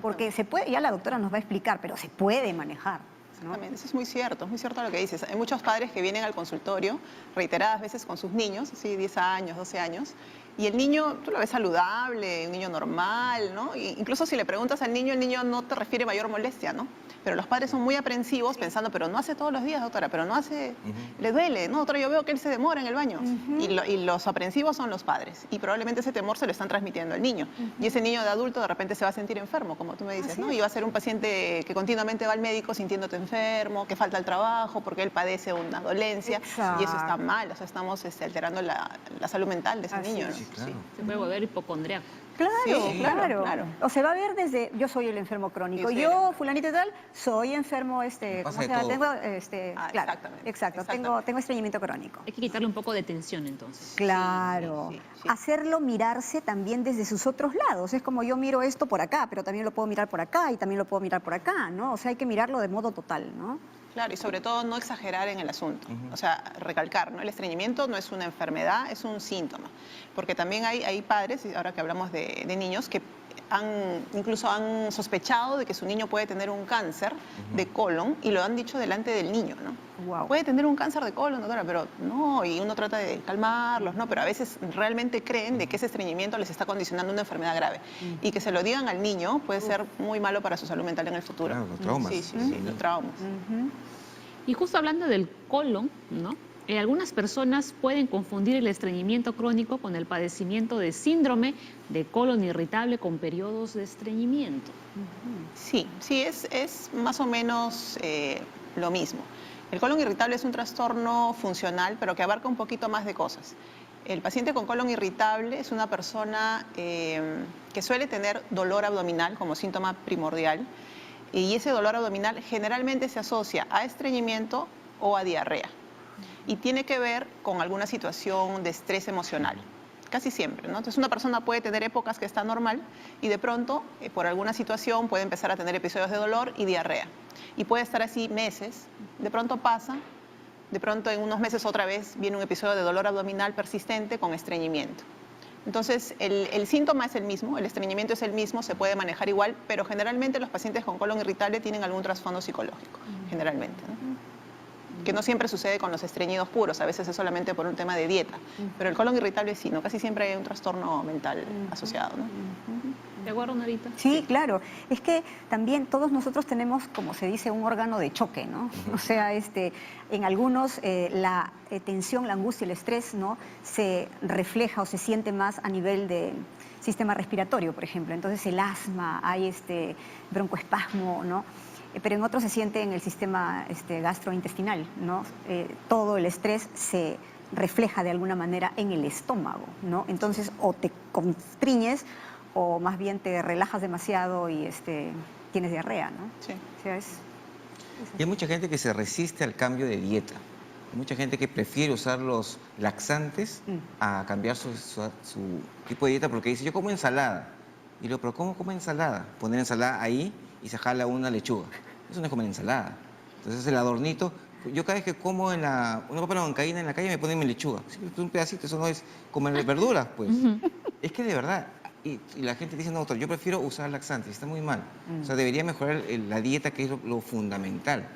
S4: Porque se puede, ya la doctora nos va a explicar, pero se puede manejar, ¿no?
S5: Exactamente, eso es muy cierto lo que dices. Hay muchos padres que vienen al consultorio reiteradas veces con sus niños, así 10 años, 12 años, y el niño, tú lo ves saludable, un niño normal, ¿no? Incluso si le preguntas al niño, el niño no te refiere mayor molestia, ¿no? Pero los padres son muy aprensivos pensando, pero no hace todos los días, doctora, pero no hace, le duele, ¿no? Doctora, yo veo que él se demora en el baño. Y los aprensivos son los padres. Y probablemente ese temor se lo están transmitiendo al niño. Y ese niño de adulto de repente se va a sentir enfermo, como tú me dices, ¿no? Y va a ser un paciente que continuamente va al médico sintiéndote enfermo, que falta el trabajo, porque él padece una dolencia.
S4: Exacto.
S5: Y eso está mal, o sea, estamos alterando la salud mental de ese
S4: Así
S5: niño,
S4: es.
S5: ¿no?
S2: Claro.
S1: Se puede volver hipocondriaco.
S4: Claro,
S5: Sí,
S4: claro,
S5: claro.
S4: O se va a ver desde, yo soy el enfermo crónico,
S5: Sí, sí,
S4: yo, fulanito y tal, soy enfermo,
S2: Pasa
S4: ¿cómo
S2: de
S4: se llama?
S2: todo.
S4: Tengo, claro,
S5: exactamente,
S4: exacto, tengo estreñimiento crónico.
S1: Hay que quitarle un poco de tensión entonces.
S4: Claro,
S5: sí.
S4: hacerlo mirarse también desde sus otros lados. Es como yo miro esto por acá, pero también lo puedo mirar por acá y también lo puedo mirar por acá, ¿no? O sea, hay que mirarlo de modo total, ¿no?
S5: Claro, y sobre todo no exagerar en el asunto. O sea, recalcar, ¿no? El estreñimiento no es una enfermedad, es un síntoma. Porque también hay padres, y ahora que hablamos de niños, que incluso han sospechado de que su niño puede tener un cáncer de colon y lo han dicho delante del niño, ¿no?
S4: Wow.
S5: Puede tener un cáncer de colon, doctora, pero no, y uno trata de calmarlos, ¿no? Pero a veces realmente creen de que ese estreñimiento les está condicionando una enfermedad grave. Y que se lo digan al niño puede ser muy malo para su salud mental en el futuro.
S2: Claro, los traumas.
S5: Sí, los traumas.
S1: Y justo hablando del colon, ¿no? Algunas personas pueden confundir el estreñimiento crónico con el padecimiento de síndrome de colon irritable con periodos de estreñimiento.
S5: Sí, es más o menos lo mismo. El colon irritable es un trastorno funcional, pero que abarca un poquito más de cosas. El paciente con colon irritable es una persona que suele tener dolor abdominal como síntoma primordial, y ese dolor abdominal generalmente se asocia a estreñimiento o a diarrea. Y tiene que ver con alguna situación de estrés emocional, casi siempre, ¿no? Entonces una persona puede tener épocas que está normal y de pronto, por alguna situación, puede empezar a tener episodios de dolor y diarrea. Y puede estar así meses, de pronto pasa, de pronto en unos meses otra vez viene un episodio de dolor abdominal persistente con estreñimiento. Entonces el síntoma es el mismo, el estreñimiento es el mismo, se puede manejar igual, pero generalmente los pacientes con colon irritable tienen algún trasfondo psicológico, generalmente, ¿no? Que no siempre sucede con los estreñidos puros, a veces es solamente por un tema de dieta, pero el colon irritable sí, ¿no? Casi siempre hay un trastorno mental asociado, ¿no?
S1: ¿De acuerdo, Narita?
S4: Sí, claro. Es que también todos nosotros tenemos, como se dice, un órgano de choque, ¿no? O sea, en algunos la tensión, la angustia, el estrés, ¿no? Se refleja o se siente más a nivel de sistema respiratorio, por ejemplo. Entonces el asma, hay broncoespasmo, ¿no? Pero en otros se siente en el sistema gastrointestinal, ¿no? Todo el estrés se refleja de alguna manera en el estómago, ¿no? Entonces o te constriñes o más bien te relajas demasiado y tienes diarrea, ¿no?
S5: Sí.
S4: O sea,
S2: Y hay mucha gente que se resiste al cambio de dieta. Hay mucha gente que prefiere usar los laxantes a cambiar su tipo de dieta porque dice, yo como ensalada. Y luego, ¿pero cómo come ensalada? Poner ensalada ahí y se jala una lechuga. Eso no es comer ensalada. Entonces el adornito, yo cada vez que como una papa a la huancaína en la calle me ponen mi lechuga. Sí, un pedacito, eso no es comer verduras, pues. Es que de verdad, y la gente dice, no, doctor, yo prefiero usar laxantes, está muy mal. O sea, debería mejorar la dieta, que es lo fundamental.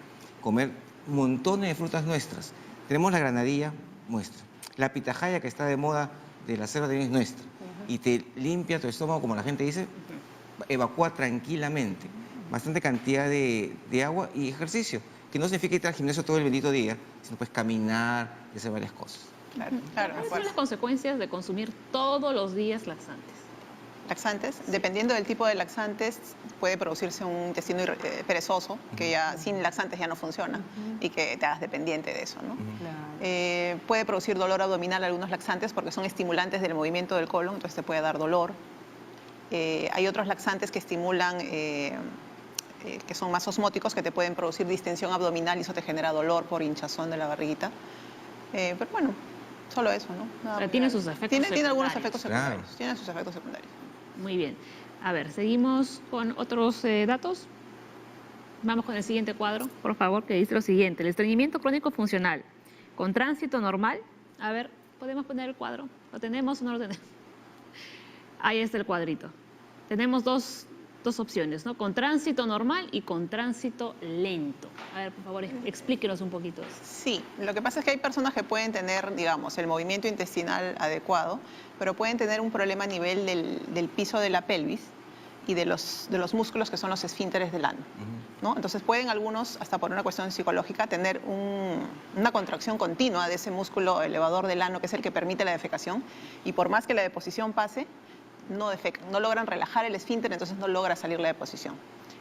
S2: Comer montones de frutas nuestras. Tenemos la granadilla nuestra. La pitahaya, que está de moda de la selva de es nuestra. Y te limpia tu estómago, como la gente dice, evacúa tranquilamente. Bastante cantidad de agua y ejercicio, que no significa ir al gimnasio todo el bendito día, sino pues caminar y hacer varias cosas.
S5: Claro, claro.
S1: ¿Cuáles son las consecuencias de consumir todos los días laxantes?
S5: Laxantes, dependiendo del tipo de laxantes, puede producirse un intestino perezoso, que ya sin laxantes ya no funciona y que te hagas dependiente de eso, ¿no? Puede producir dolor abdominal algunos laxantes porque son estimulantes del movimiento del colon, entonces te puede dar dolor. Hay otros laxantes que estimulan que son más osmóticos, que te pueden producir distensión abdominal y eso te genera dolor por hinchazón de la barriguita. Pero bueno, solo eso, ¿no? Nada
S1: Pero
S5: muy
S1: tiene
S5: grave.
S1: sus efectos
S5: Tiene algunos
S1: secundarios.
S5: efectos
S2: Claro.
S5: secundarios. Tiene sus efectos secundarios.
S1: Muy bien. A ver, seguimos con otros datos. Vamos con el siguiente cuadro, por favor, que dice lo siguiente. El estreñimiento crónico funcional con tránsito normal. A ver, ¿podemos poner el cuadro? ¿Lo tenemos o no lo tenemos? Ahí está el cuadrito. Tenemos dos opciones, ¿no? Con tránsito normal y con tránsito lento. A ver, por favor, explíquenos un poquito eso.
S5: Sí, lo que pasa es que hay personas que pueden tener, digamos, el movimiento intestinal adecuado, pero pueden tener un problema a nivel del piso de la pelvis y de los músculos que son los esfínteres del ano, ¿no? Entonces pueden algunos, hasta por una cuestión psicológica, tener una contracción continua de ese músculo elevador del ano, que es el que permite la defecación, y por más que la deposición pase, no defecan, no logran relajar el esfínter, entonces no logra salir la deposición.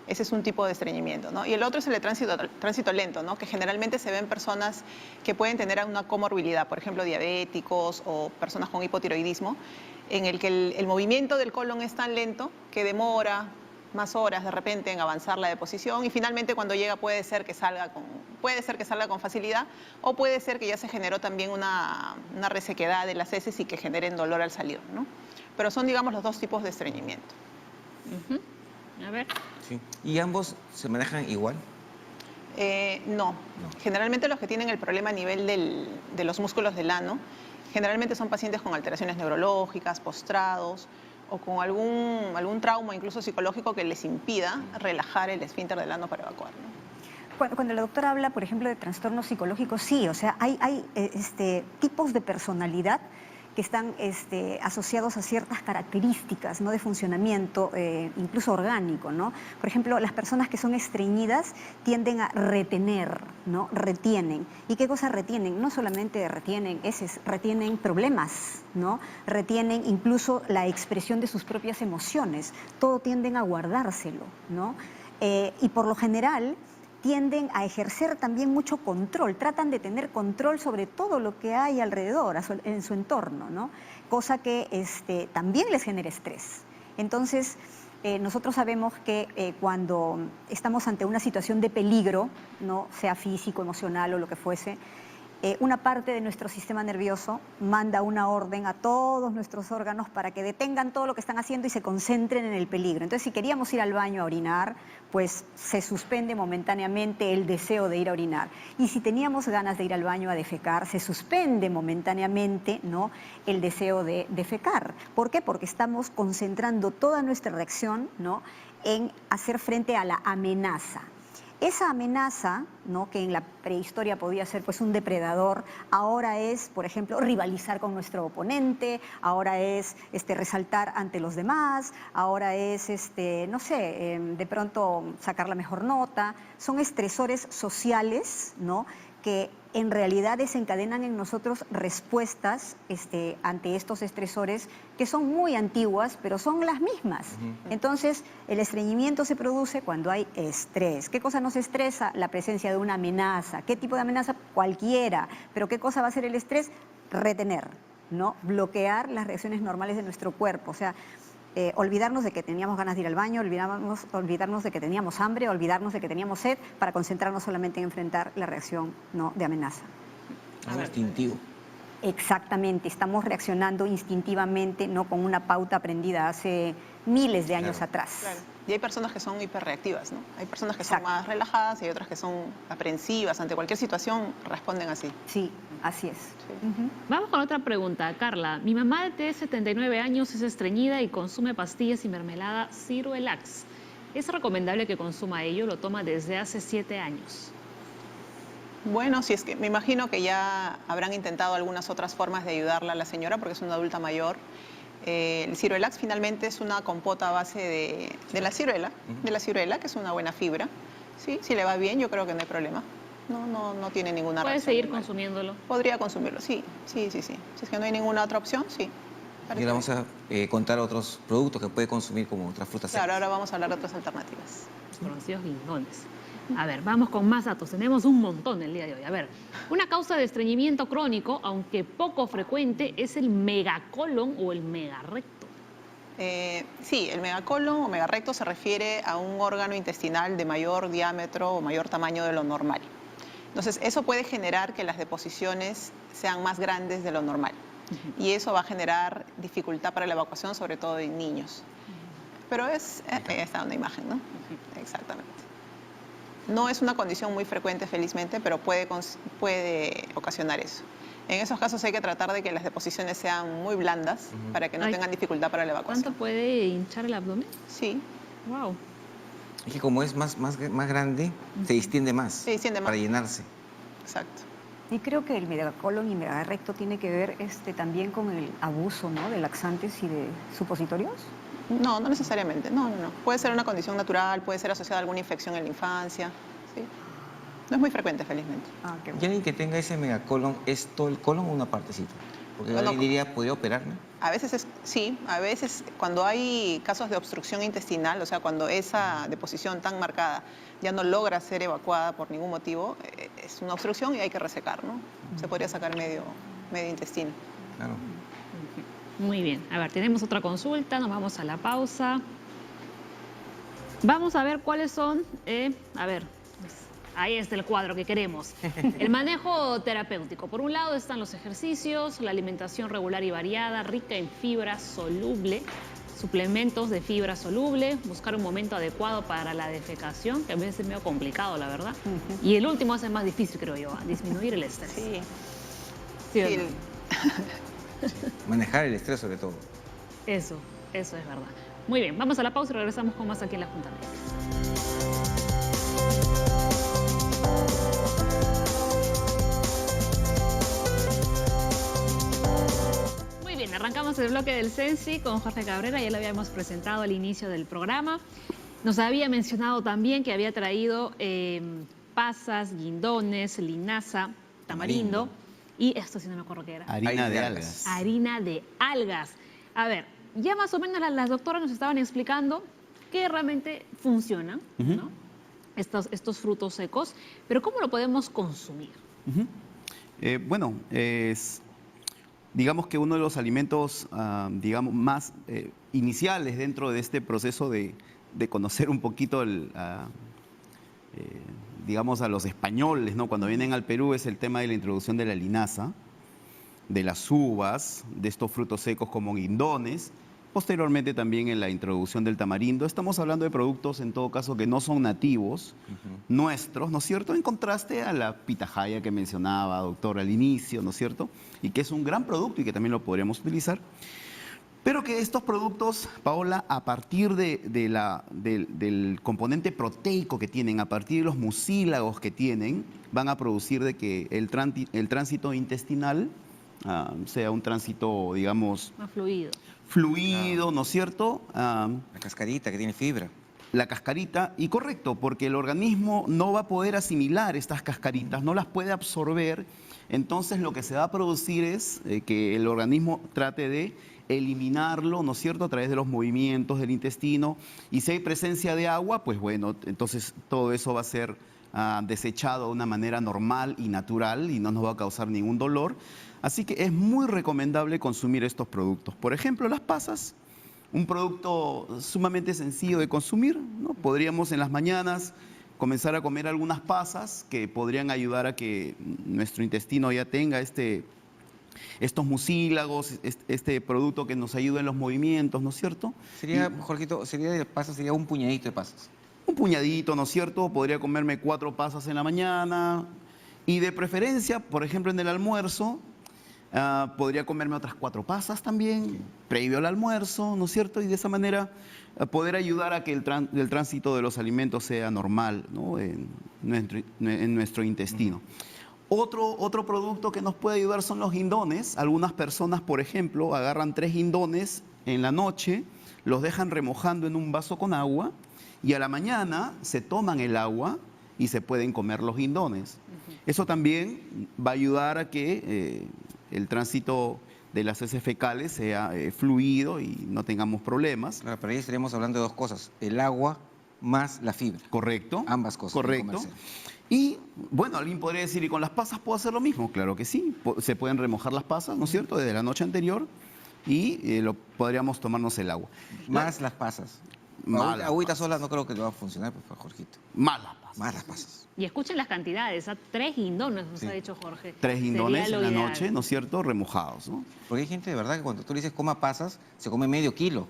S5: Ese es un tipo de estreñimiento, ¿no? Y el otro es el de tránsito lento, ¿no? Que generalmente se ven personas que pueden tener una comorbilidad, por ejemplo, diabéticos o personas con hipotiroidismo, en el que el movimiento del colon es tan lento que demora más horas de repente en avanzar la deposición y finalmente cuando llega puede ser que salga con facilidad o puede ser que ya se generó también una resequedad de las heces y que generen dolor al salir, ¿no? Pero son, digamos, los dos tipos de estreñimiento.
S1: A ver.
S2: Sí. ¿Y ambos se manejan igual?
S5: No. Generalmente los que tienen el problema a nivel de los músculos del ano, generalmente son pacientes con alteraciones neurológicas, postrados o con algún trauma, incluso psicológico, que les impida relajar el esfínter del ano para evacuar, ¿no?
S4: Cuando la doctora habla, por ejemplo, de trastornos psicológicos, sí, o sea, hay tipos de personalidad que están asociados a ciertas características, ¿no?, de funcionamiento, incluso orgánico, ¿no? Por ejemplo, las personas que son estreñidas tienden a retener, ¿no? Retienen. ¿Y qué cosa retienen? No solamente retienen heces, retienen problemas, ¿no? Retienen incluso la expresión de sus propias emociones. Todo tienden a guardárselo, ¿no? Y por lo general tienden a ejercer también mucho control, tratan de tener control sobre todo lo que hay alrededor, en su entorno, ¿no? Cosa que también les genera estrés. Entonces, nosotros sabemos que cuando estamos ante una situación de peligro, ¿no?, sea físico, emocional o lo que fuese, una parte de nuestro sistema nervioso manda una orden a todos nuestros órganos para que detengan todo lo que están haciendo y se concentren en el peligro. Entonces, si queríamos ir al baño a orinar, pues se suspende momentáneamente el deseo de ir a orinar. Y si teníamos ganas de ir al baño a defecar, se suspende momentáneamente, ¿no?, el deseo de defecar. ¿Por qué? Porque estamos concentrando toda nuestra reacción, ¿no?, en hacer frente a la amenaza. Esa amenaza, ¿no?, que en la prehistoria podía ser pues un depredador, ahora es, por ejemplo, rivalizar con nuestro oponente, ahora es resaltar ante los demás, ahora es, no sé, de pronto sacar la mejor nota. Son estresores sociales, ¿no?, que en realidad desencadenan en nosotros respuestas ante estos estresores que son muy antiguas, pero son las mismas. Entonces, el estreñimiento se produce cuando hay estrés. ¿Qué cosa nos estresa? La presencia de una amenaza. ¿Qué tipo de amenaza? Cualquiera. ¿Pero qué cosa va a ser el estrés? Retener, ¿no? Bloquear las reacciones normales de nuestro cuerpo. O sea, olvidarnos de que teníamos ganas de ir al baño, olvidarnos de que teníamos hambre, olvidarnos de que teníamos sed, para concentrarnos solamente en enfrentar la reacción, ¿no?, de amenaza.
S2: Algo instintivo.
S4: Exactamente, estamos reaccionando instintivamente, no con una pauta aprendida hace miles de años atrás.
S5: Claro. Y hay personas que son hiperreactivas, ¿no? Hay personas que son
S4: Exacto.
S5: más relajadas y hay otras que son aprensivas. Ante cualquier situación responden así.
S4: Sí, así es. Ujú.
S1: Vamos con otra pregunta, Carla. Mi mamá de 79 años es estreñida y consume pastillas y mermelada Ciruelax. ¿Es recomendable que consuma ello? Lo toma desde hace 7 años.
S5: Bueno, si es que me imagino que ya habrán intentado algunas otras formas de ayudarla a la señora porque es una adulta mayor. El Ciruelax finalmente es una compota a base de la ciruela, que es una buena fibra. Sí, si le va bien, yo creo que no hay problema. No tiene ninguna
S1: ¿Puede
S5: reacción
S1: seguir
S5: muy mala.
S1: consumiéndolo?
S5: Podría consumirlo, sí. Si es que no hay ninguna otra opción, sí.
S2: Y
S5: Parece
S2: ahora vamos
S5: bien.
S2: a contar otros productos que puede consumir como otras frutas
S5: Claro,
S2: secas.
S5: ahora vamos a hablar de otras alternativas.
S1: Los conocidos guindones. A ver, vamos con más datos. Tenemos un montón el día de hoy. A ver, una causa de estreñimiento crónico, aunque poco frecuente, es el megacolon o el megarrecto.
S5: Sí, el megacolon o megarrecto se refiere a un órgano intestinal de mayor diámetro o mayor tamaño de lo normal. Entonces, eso puede generar que las deposiciones sean más grandes de lo normal. Y eso va a generar dificultad para la evacuación, sobre todo en niños. Pero está una imagen, ¿no? Exactamente. No es una condición muy frecuente, felizmente, pero puede ocasionar eso. En esos casos hay que tratar de que las deposiciones sean muy blandas para que no tengan dificultad para la evacuación.
S1: ¿Cuánto puede hinchar el abdomen?
S5: Sí.
S1: Wow.
S2: Es que como es más grande, se distiende más.
S5: Se distiende más.
S2: Para llenarse.
S5: Exacto.
S4: Y creo que el megacolon y megarrecto tiene que ver también con el abuso, ¿no?, de laxantes y de supositorios.
S5: No, no necesariamente. No. Puede ser una condición natural, puede ser asociada a alguna infección en la infancia. ¿Sí? No es muy frecuente, felizmente.
S4: Qué
S2: ¿Y
S4: bueno.
S2: alguien que tenga ese megacolon, es todo el colon o una partecita? Porque
S5: Bueno,
S2: alguien diría, ¿podría operarme?
S5: A veces sí, a veces cuando hay casos de obstrucción intestinal, o sea, cuando esa deposición tan marcada ya no logra ser evacuada por ningún motivo, es una obstrucción y hay que resecar, ¿no? Se podría sacar medio intestino.
S2: Claro.
S1: Muy bien. A ver, tenemos otra consulta, nos vamos a la pausa. Vamos a ver cuáles son, ahí está el cuadro que queremos. El manejo terapéutico. Por un lado están los ejercicios, la alimentación regular y variada, rica en fibra soluble, suplementos de fibra soluble, buscar un momento adecuado para la defecación, que a veces es medio complicado, la verdad. Y el último es el más difícil, creo yo, disminuir el estrés.
S5: Sí.
S1: ¿Sí o
S5: Sí,
S1: no?
S2: Manejar el estrés sobre todo.
S1: Eso es verdad. Muy bien, vamos a la pausa y regresamos con más aquí en la Junta Médica. Muy bien, arrancamos el bloque del Sensi con Jorge Cabrera, ya lo habíamos presentado al inicio del programa. Nos había mencionado también que había traído pasas, guindones, linaza, tamarindo y esto sí no me acuerdo qué era.
S3: Harina de algas.
S1: Harina de algas. A ver, ya más o menos las doctoras nos estaban explicando que realmente funcionan, ¿no? Estos frutos secos, pero ¿cómo lo podemos consumir?
S3: Bueno, digamos que uno de los alimentos, digamos, más iniciales dentro de este proceso de conocer un poquito digamos, a los españoles, ¿no? Cuando vienen al Perú es el tema de la introducción de la linaza, de las uvas, de estos frutos secos como guindones, posteriormente también en la introducción del tamarindo. Estamos hablando de productos, en todo caso, que no son nativos nuestros, ¿no es cierto? En contraste a la pitahaya que mencionaba, doctor, al inicio, ¿no es cierto? Y que es un gran producto y que también lo podríamos utilizar. Pero que estos productos, Paola, a partir del componente proteico que tienen, a partir de los mucílagos que tienen, van a producir de que el tránsito intestinal sea un tránsito, digamos,
S1: Más fluido.
S3: fluido, ¿no es cierto?
S2: La cascarita que tiene fibra.
S3: La cascarita, y correcto, porque el organismo no va a poder asimilar estas cascaritas, no las puede absorber, entonces lo que se va a producir es que el organismo trate de eliminarlo, ¿no es cierto?, a través de los movimientos del intestino, y si hay presencia de agua, pues bueno, entonces todo eso va a ser desechado de una manera normal y natural y no nos va a causar ningún dolor. Así que es muy recomendable consumir estos productos. Por ejemplo, las pasas, un producto sumamente sencillo de consumir, ¿no? Podríamos en las mañanas comenzar a comer algunas pasas que podrían ayudar a que nuestro intestino ya tenga estos mucílagos, este producto que nos ayuda en los movimientos, ¿no es cierto?
S2: Sería, Jorgito, sería un puñadito de pasas.
S3: Un puñadito, ¿no es cierto? Podría comerme 4 pasas en la mañana y de preferencia, por ejemplo, en el almuerzo, podría comerme otras 4 pasas también, previo al almuerzo, ¿no es cierto? Y de esa manera poder ayudar a que el tránsito de los alimentos sea normal, ¿no? en nuestro intestino. Otro producto que nos puede ayudar son los guindones. Algunas personas, por ejemplo, agarran 3 guindones en la noche, los dejan remojando en un vaso con agua y a la mañana se toman el agua y se pueden comer los guindones. Eso también va a ayudar a que el tránsito de las heces fecales sea fluido y no tengamos problemas.
S2: Claro, pero ahí estaríamos hablando de 2 cosas, el agua más la fibra.
S3: Correcto.
S2: Ambas cosas.
S3: Correcto. Y bueno, alguien podría decir, ¿y con las pasas puedo hacer lo mismo? Claro que sí, se pueden remojar las pasas, ¿no es cierto?, desde la noche anterior y podríamos tomarnos el agua.
S2: Más las pasas.
S3: Más las
S2: Agüita
S3: pasas.
S2: sola no creo que te va a funcionar, por favor, Jorgito.
S3: Más las pasas.
S2: Más las pasas.
S1: Y escuchen las cantidades, 3 guindones nos
S2: Sí.
S1: ha dicho Jorge.
S3: 3 guindones
S1: Sería
S3: en
S1: lo
S3: la
S1: ideal.
S3: noche, ¿no es cierto? Remojados, ¿no?
S2: Porque hay gente de verdad que cuando tú le dices coma pasas, se come medio kilo.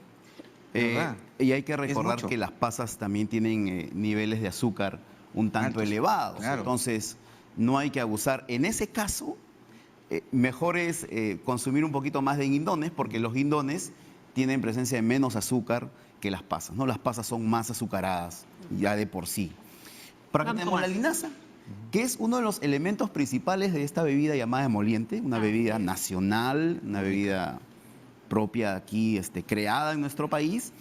S2: De verdad.
S3: Y hay que recordar
S2: mucho.
S3: que las pasas también tienen niveles de azúcar un tanto
S2: Altos,
S3: elevados.
S2: claro.
S3: Entonces, no hay que abusar. En ese caso, mejor es consumir un poquito más de guindones, porque los guindones tienen presencia de menos azúcar que las pasas, ¿no? Las pasas son más azucaradas ya de por sí. Por acá
S1: Vamos
S3: tenemos la
S1: más.
S3: linaza, que es uno de los elementos principales de esta bebida llamada emoliente, una bebida nacional, una bebida propia aquí, creada en nuestro país.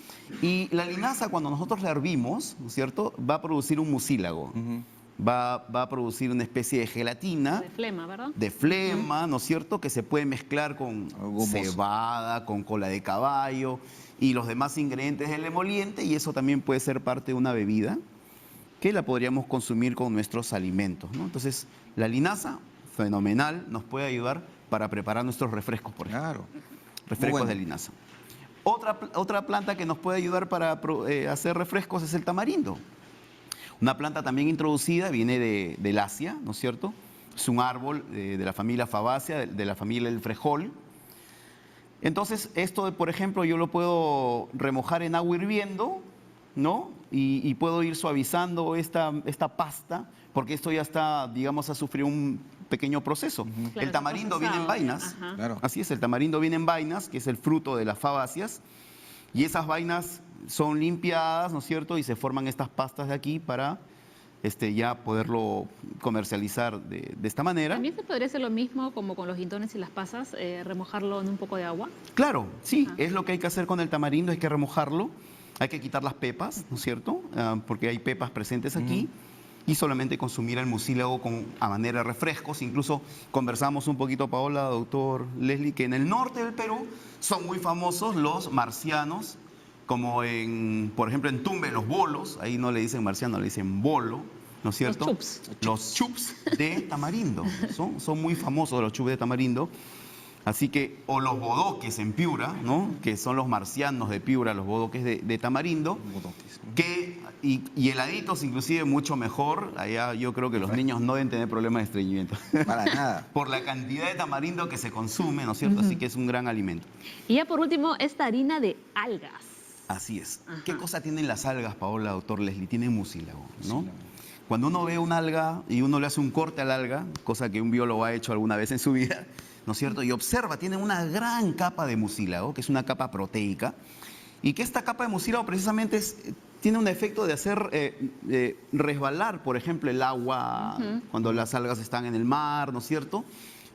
S3: Y la linaza, cuando nosotros la hervimos, ¿no es cierto?, va a producir un mucílago,
S2: Ujú.
S3: va a producir una especie de gelatina,
S1: De flema, ¿verdad?
S3: de flema, ¿no es cierto?, que se puede mezclar con
S2: Algo gomoso.
S3: cebada, con cola de caballo y los demás ingredientes del emoliente, y eso también puede ser parte de una bebida que la podríamos consumir con nuestros alimentos, ¿no? Entonces, la linaza, fenomenal, nos puede ayudar para preparar nuestros refrescos, por ejemplo.
S2: Claro.
S3: Refrescos
S2: Muy
S3: de
S2: bueno.
S3: linaza. Otra planta que nos puede ayudar para hacer refrescos es el tamarindo. Una planta también introducida, viene del Asia, ¿no es cierto? Es un árbol de la familia Fabaceae, de la familia del frejol. Entonces, esto, por ejemplo, yo lo puedo remojar en agua hirviendo, ¿no? Y puedo ir suavizando esta pasta, porque esto ya está, digamos, ha sufrido un pequeño proceso.
S1: Claro,
S3: El tamarindo
S1: está
S3: viene en
S1: procesado,
S3: vainas.
S1: ajá.
S2: Claro.
S3: Así es, el tamarindo viene en vainas, que es el fruto de las fabáceas, y esas vainas son limpiadas, ¿no es cierto? Y se forman estas pastas de aquí para ya poderlo comercializar de esta manera.
S1: También se podría hacer lo mismo como con los guindones y las pasas, remojarlo en un poco de agua.
S3: Claro, sí,
S1: Ajá.
S3: es lo que hay que hacer con el tamarindo, hay que remojarlo, hay que quitar las pepas, ¿no es cierto? Porque hay pepas presentes aquí. Y solamente consumir el mucílago a manera de refrescos. Incluso conversamos un poquito, Paola, doctor Leslie, que en el norte del Perú son muy famosos los marcianos, como por ejemplo, en Tumbe, los bolos, ahí no le dicen marciano, le dicen bolo, ¿no es cierto?
S1: chups.
S3: Los chups de tamarindo. Son muy famosos los chups de tamarindo. Así que, o los bodoques en Piura, ¿no? Que son los marcianos de Piura, los bodoques de tamarindo,
S2: Bodoques.
S3: y heladitos inclusive mucho mejor. Allá yo creo que los niños no deben tener problemas de estreñimiento.
S2: Para nada.
S3: Por la cantidad de tamarindo que se consume, ¿no es cierto? Así que es un gran alimento.
S1: Y ya por último, esta harina de algas.
S3: Así es.
S1: Ajá.
S3: ¿Qué cosa tienen las algas, Paola, doctor Leslie? Tienen mucílago, ¿no?
S2: Mucílago.
S3: Cuando uno ve una alga y uno le hace un corte al alga, cosa que un biólogo ha hecho alguna vez en su vida, ¿no es cierto? Y observa, tiene una gran capa de mucílago, que es una capa proteica, y que esta capa de mucílago precisamente tiene un efecto de hacer resbalar, por ejemplo, el agua cuando las algas están en el mar, ¿no es cierto?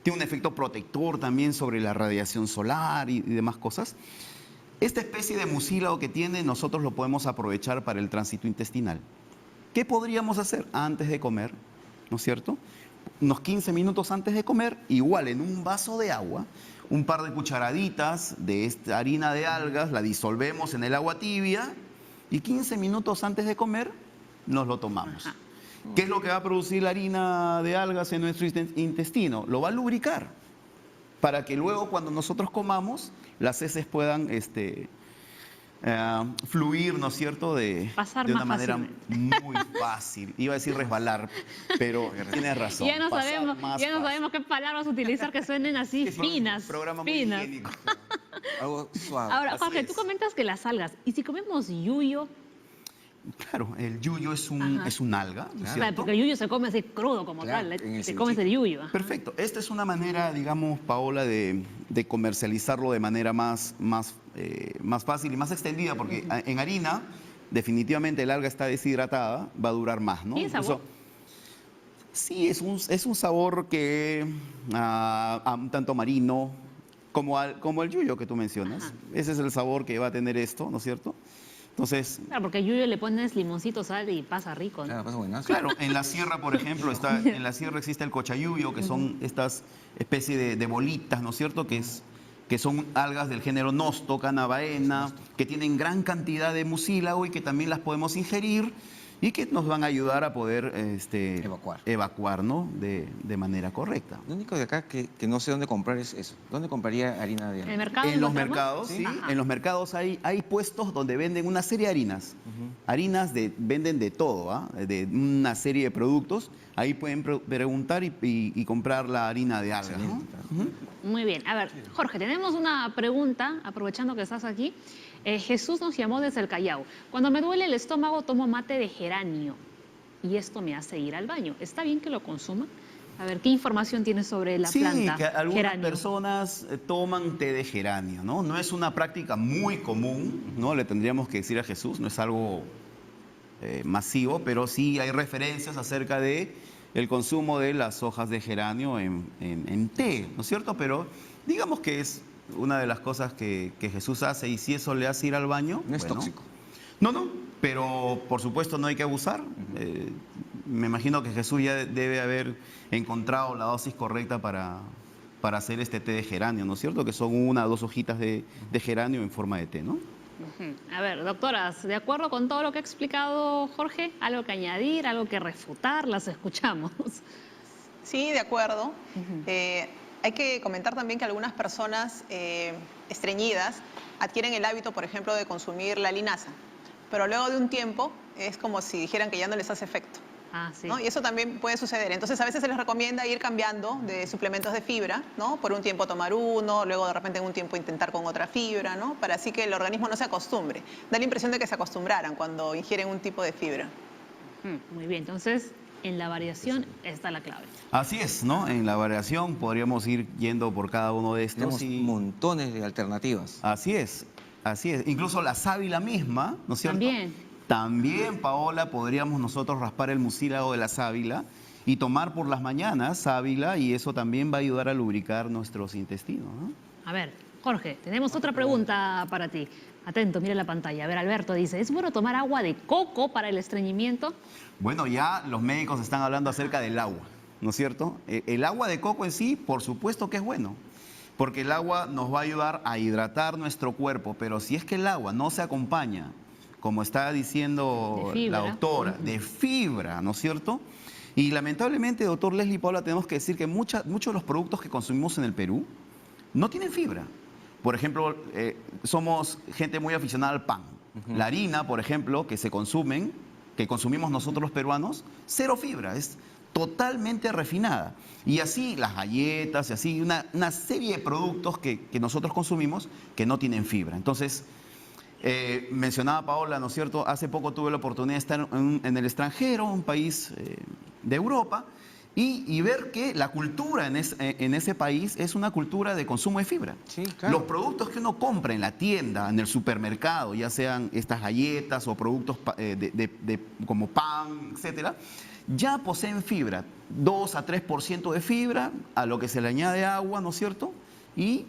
S3: Tiene un efecto protector también sobre la radiación solar y demás cosas. Esta especie de mucílago que tiene, nosotros lo podemos aprovechar para el tránsito intestinal. ¿Qué podríamos hacer antes de comer? ¿No es cierto? Unos 15 minutos antes de comer, igual en un vaso de agua, un par de cucharaditas de esta harina de algas, la disolvemos en el agua tibia y 15 minutos antes de comer nos lo tomamos.
S1: Ajá.
S3: ¿Qué es lo que va a producir la harina de algas en nuestro intestino? Lo va a lubricar para que luego cuando nosotros comamos las heces puedan fluir, ¿no es cierto?,
S1: Pasar
S3: de una
S1: más
S3: manera muy fácil. Iba a decir resbalar, pero tienes razón.
S1: Ya no
S3: pasar
S1: sabemos,
S3: más
S1: ya no
S3: fácil.
S1: sabemos qué palabras utilizar que suenen así
S3: Es
S1: finas.
S3: un programa muy
S1: finas.
S3: higiénico.
S2: Algo suave.
S1: Ahora,
S3: Así
S1: Jorge,
S3: es.
S1: tú comentas que las algas, y si comemos yuyo,
S3: Claro, el yuyo es
S1: Ajá.
S3: un alga, ¿no es
S2: Claro,
S3: cierto?
S1: porque el yuyo se come así crudo como
S2: Claro,
S1: tal,
S2: en el
S1: te comes el
S2: cevichito.
S1: yuyo. ajá.
S3: Perfecto. Esta es una manera, digamos, Paola, de comercializarlo de manera más fácil y más extendida, porque en harina, definitivamente el alga está deshidratada, va a durar más, ¿no?
S1: ¿Tiene sabor?
S3: Sí, es un sabor que un tanto marino, como el yuyo que tú mencionas.
S1: Ajá.
S3: Ese es el sabor que va a tener esto, ¿no es cierto? Entonces,
S1: Claro, porque el yuyo le pones limoncito, sal y pasa rico, ¿no?
S2: Claro, pasa buenazo.
S3: claro, en la sierra, por ejemplo, en la sierra existe el cochayuyo, que son estas especies de bolitas, ¿no es cierto? Que son algas del género Nosto, Canabaena, que tienen gran cantidad de mucílago y que también las podemos ingerir y que nos van a ayudar a poder evacuar, ¿no? de manera correcta.
S2: Lo único de acá que no sé dónde comprar es eso. ¿Dónde compraría harina de
S1: ¿En el
S2: alga?
S1: mercado?
S3: En los
S1: encontramos?
S3: mercados, sí.
S1: Ajá.
S3: En los mercados hay puestos donde venden una serie de harinas. Harinas venden de todo, ¿ah? De una serie de productos. Ahí pueden preguntar y comprar la harina de alga, ¿no?
S2: Excelente, claro.
S1: Muy bien. A ver, Jorge, tenemos una pregunta, aprovechando que estás aquí. Jesús nos llamó desde el Callao. Cuando me duele el estómago, tomo mate de geranio y esto me hace ir al baño. ¿Está bien que lo consuma? A ver, ¿qué información tienes sobre la planta
S3: Sí, que algunas
S1: geranio?
S3: personas toman té de geranio, ¿no? No es una práctica muy común, ¿no? Le tendríamos que decir a Jesús, no es algo masivo, pero sí hay referencias acerca de el consumo de las hojas de geranio en té, ¿no es cierto? Pero digamos que es una de las cosas que Jesús hace, y si eso le hace ir al baño...
S2: No es
S3: bueno.
S2: tóxico.
S3: No, pero por supuesto no hay que abusar. Me imagino que Jesús ya debe haber encontrado la dosis correcta para hacer este té de geranio, ¿no es cierto? Que son 1 o 2 hojitas de geranio en forma de té, ¿no?
S1: Ujú. A ver, doctoras, de acuerdo con todo lo que ha explicado Jorge, ¿algo que añadir, algo que refutar? Las escuchamos.
S5: Sí, de acuerdo. Hay que comentar también que algunas personas estreñidas adquieren el hábito, por ejemplo, de consumir la linaza, pero luego de un tiempo es como si dijeran que ya no les hace efecto.
S1: Ah, sí.
S5: ¿No? Y eso también puede suceder. Entonces, a veces se les recomienda ir cambiando de suplementos de fibra, ¿no? Por un tiempo tomar uno, luego de repente en un tiempo intentar con otra fibra, ¿no? Para así que el organismo no se acostumbre. Da la impresión de que se acostumbraran cuando ingieren un tipo de fibra.
S1: Muy bien, entonces en la variación está la clave.
S3: Así es, ¿no? En la variación podríamos ir yendo por cada uno de estos.
S2: Tenemos montones de alternativas.
S3: Así es, así es. Incluso la sábila misma, ¿no es cierto? También, Paola, podríamos nosotros raspar el mucílago de la sábila y tomar por las mañanas sábila, y eso también va a ayudar a lubricar nuestros intestinos, ¿no?
S1: A ver, Jorge, tenemos otra pregunta para ti. Atento, mira la pantalla. A ver, Alberto dice, ¿es bueno tomar agua de coco para el estreñimiento?
S3: Bueno, ya los médicos están hablando acerca del agua, ¿no es cierto? El agua de coco en sí, por supuesto que es bueno, porque el agua nos va a ayudar a hidratar nuestro cuerpo, pero si es que el agua no se acompaña, como está diciendo la doctora, de fibra, ¿no es cierto? Y lamentablemente, doctor Leslie y Paula, tenemos que decir que muchos de los productos que consumimos en el Perú no tienen fibra. Por ejemplo, somos gente muy aficionada al pan. La harina, por ejemplo, que consumimos nosotros los peruanos, 0 fibra, es totalmente refinada. Y así las galletas, y así una serie de productos que nosotros consumimos que no tienen fibra. Entonces, mencionaba Paola, ¿no es cierto? Hace poco tuve la oportunidad de estar en el extranjero, un país de Europa, y ver que la cultura en ese país es una cultura de consumo de fibra.
S2: Sí, claro.
S3: Los productos que uno compra en la tienda, en el supermercado, ya sean estas galletas o productos como pan, etcétera, ya poseen fibra, 2 a 3% de fibra, a lo que se le añade agua, ¿no es cierto? Y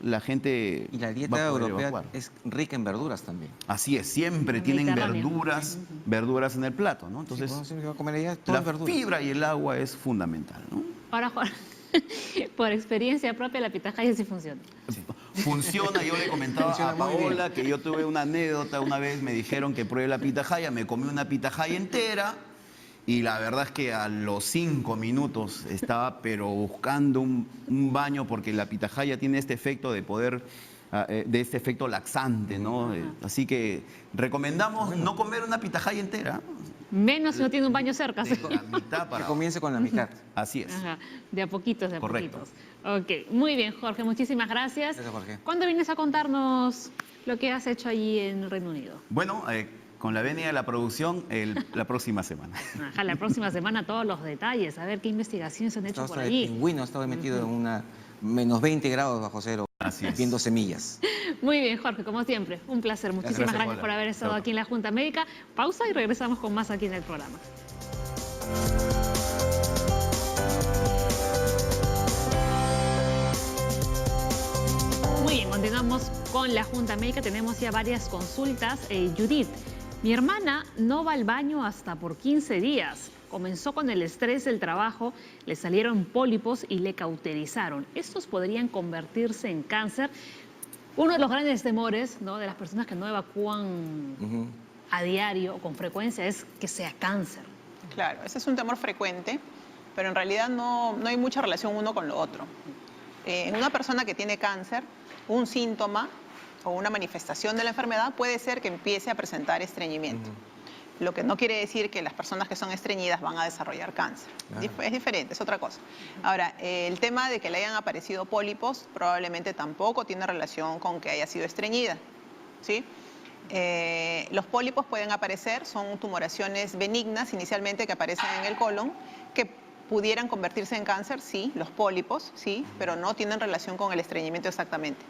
S3: la gente
S2: Y la
S3: va
S2: dieta
S3: a poder
S2: europea
S3: evacuar.
S2: es rica en verduras también.
S3: Así es, siempre tienen
S1: Mediterránea.
S3: verduras en el plato, ¿no?
S2: Entonces,
S3: Entonces,
S2: si uno se va a comer allá, todo
S3: la
S2: es verduras.
S3: fibra y el agua es fundamental, ¿no?
S1: Ahora, Jorge, por experiencia propia, la pitahaya sí funciona.
S3: Funciona, yo le comentaba
S2: Funciona
S3: a
S2: muy bien.
S3: Paola que yo tuve una anécdota, una vez me dijeron que pruebe la pitahaya, me comí una pitahaya entera, y la verdad es que a los 5 minutos estaba pero buscando un baño, porque la pitahaya tiene este efecto de poder, de este efecto laxante, ¿no? Así que recomendamos no comer una pitahaya entera,
S1: Menos si no tiene un baño cerca.
S3: de la mitad
S2: Que
S3: para
S2: comience con la mitad.
S3: Así es.
S1: Ajá, de a poquitos, de a
S3: Correcto.
S1: poquitos. Ok, muy bien, Jorge, muchísimas gracias.
S2: Gracias, Jorge.
S1: ¿Cuándo vienes a contarnos lo que has hecho allí en Reino Unido?
S3: Bueno, con la venia de la producción la próxima semana.
S1: Ajá, la próxima semana todos los detalles, a ver qué investigaciones han hecho
S2: Estaba
S1: por
S2: hasta de
S1: allí.
S2: pingüino, estaba metido en una menos 20 grados bajo cero,
S3: Así es.
S2: viendo semillas.
S1: Muy bien, Jorge, como siempre, un placer. Muchísimas
S3: Gracias,
S1: gracias
S3: Paula.
S1: por haber estado
S3: Chao.
S1: aquí en la Junta Médica. Pausa y regresamos con más aquí en el programa. Muy bien, continuamos con la Junta Médica. Tenemos ya varias consultas. Judith, mi hermana no va al baño hasta por 15 días. Comenzó con el estrés del trabajo, le salieron pólipos y le cauterizaron. Estos podrían convertirse en cáncer. Uno de los grandes temores, ¿no?, de las personas que no evacúan a diario o con frecuencia es que sea cáncer.
S5: Claro, ese es un temor frecuente, pero en realidad no hay mucha relación uno con lo otro. En una persona que tiene cáncer, un síntoma o una manifestación de la enfermedad puede ser que empiece a presentar estreñimiento. Lo que no quiere decir que las personas que son estreñidas van a desarrollar cáncer.
S2: Claro.
S5: Es diferente, es otra cosa. Ahora, el tema de que le hayan aparecido pólipos probablemente tampoco tiene relación con que haya sido estreñida, ¿sí? Los pólipos pueden aparecer, son tumoraciones benignas inicialmente que aparecen en el colon, que pudieran convertirse en cáncer, sí, los pólipos, sí, pero no tienen relación con el estreñimiento exactamente.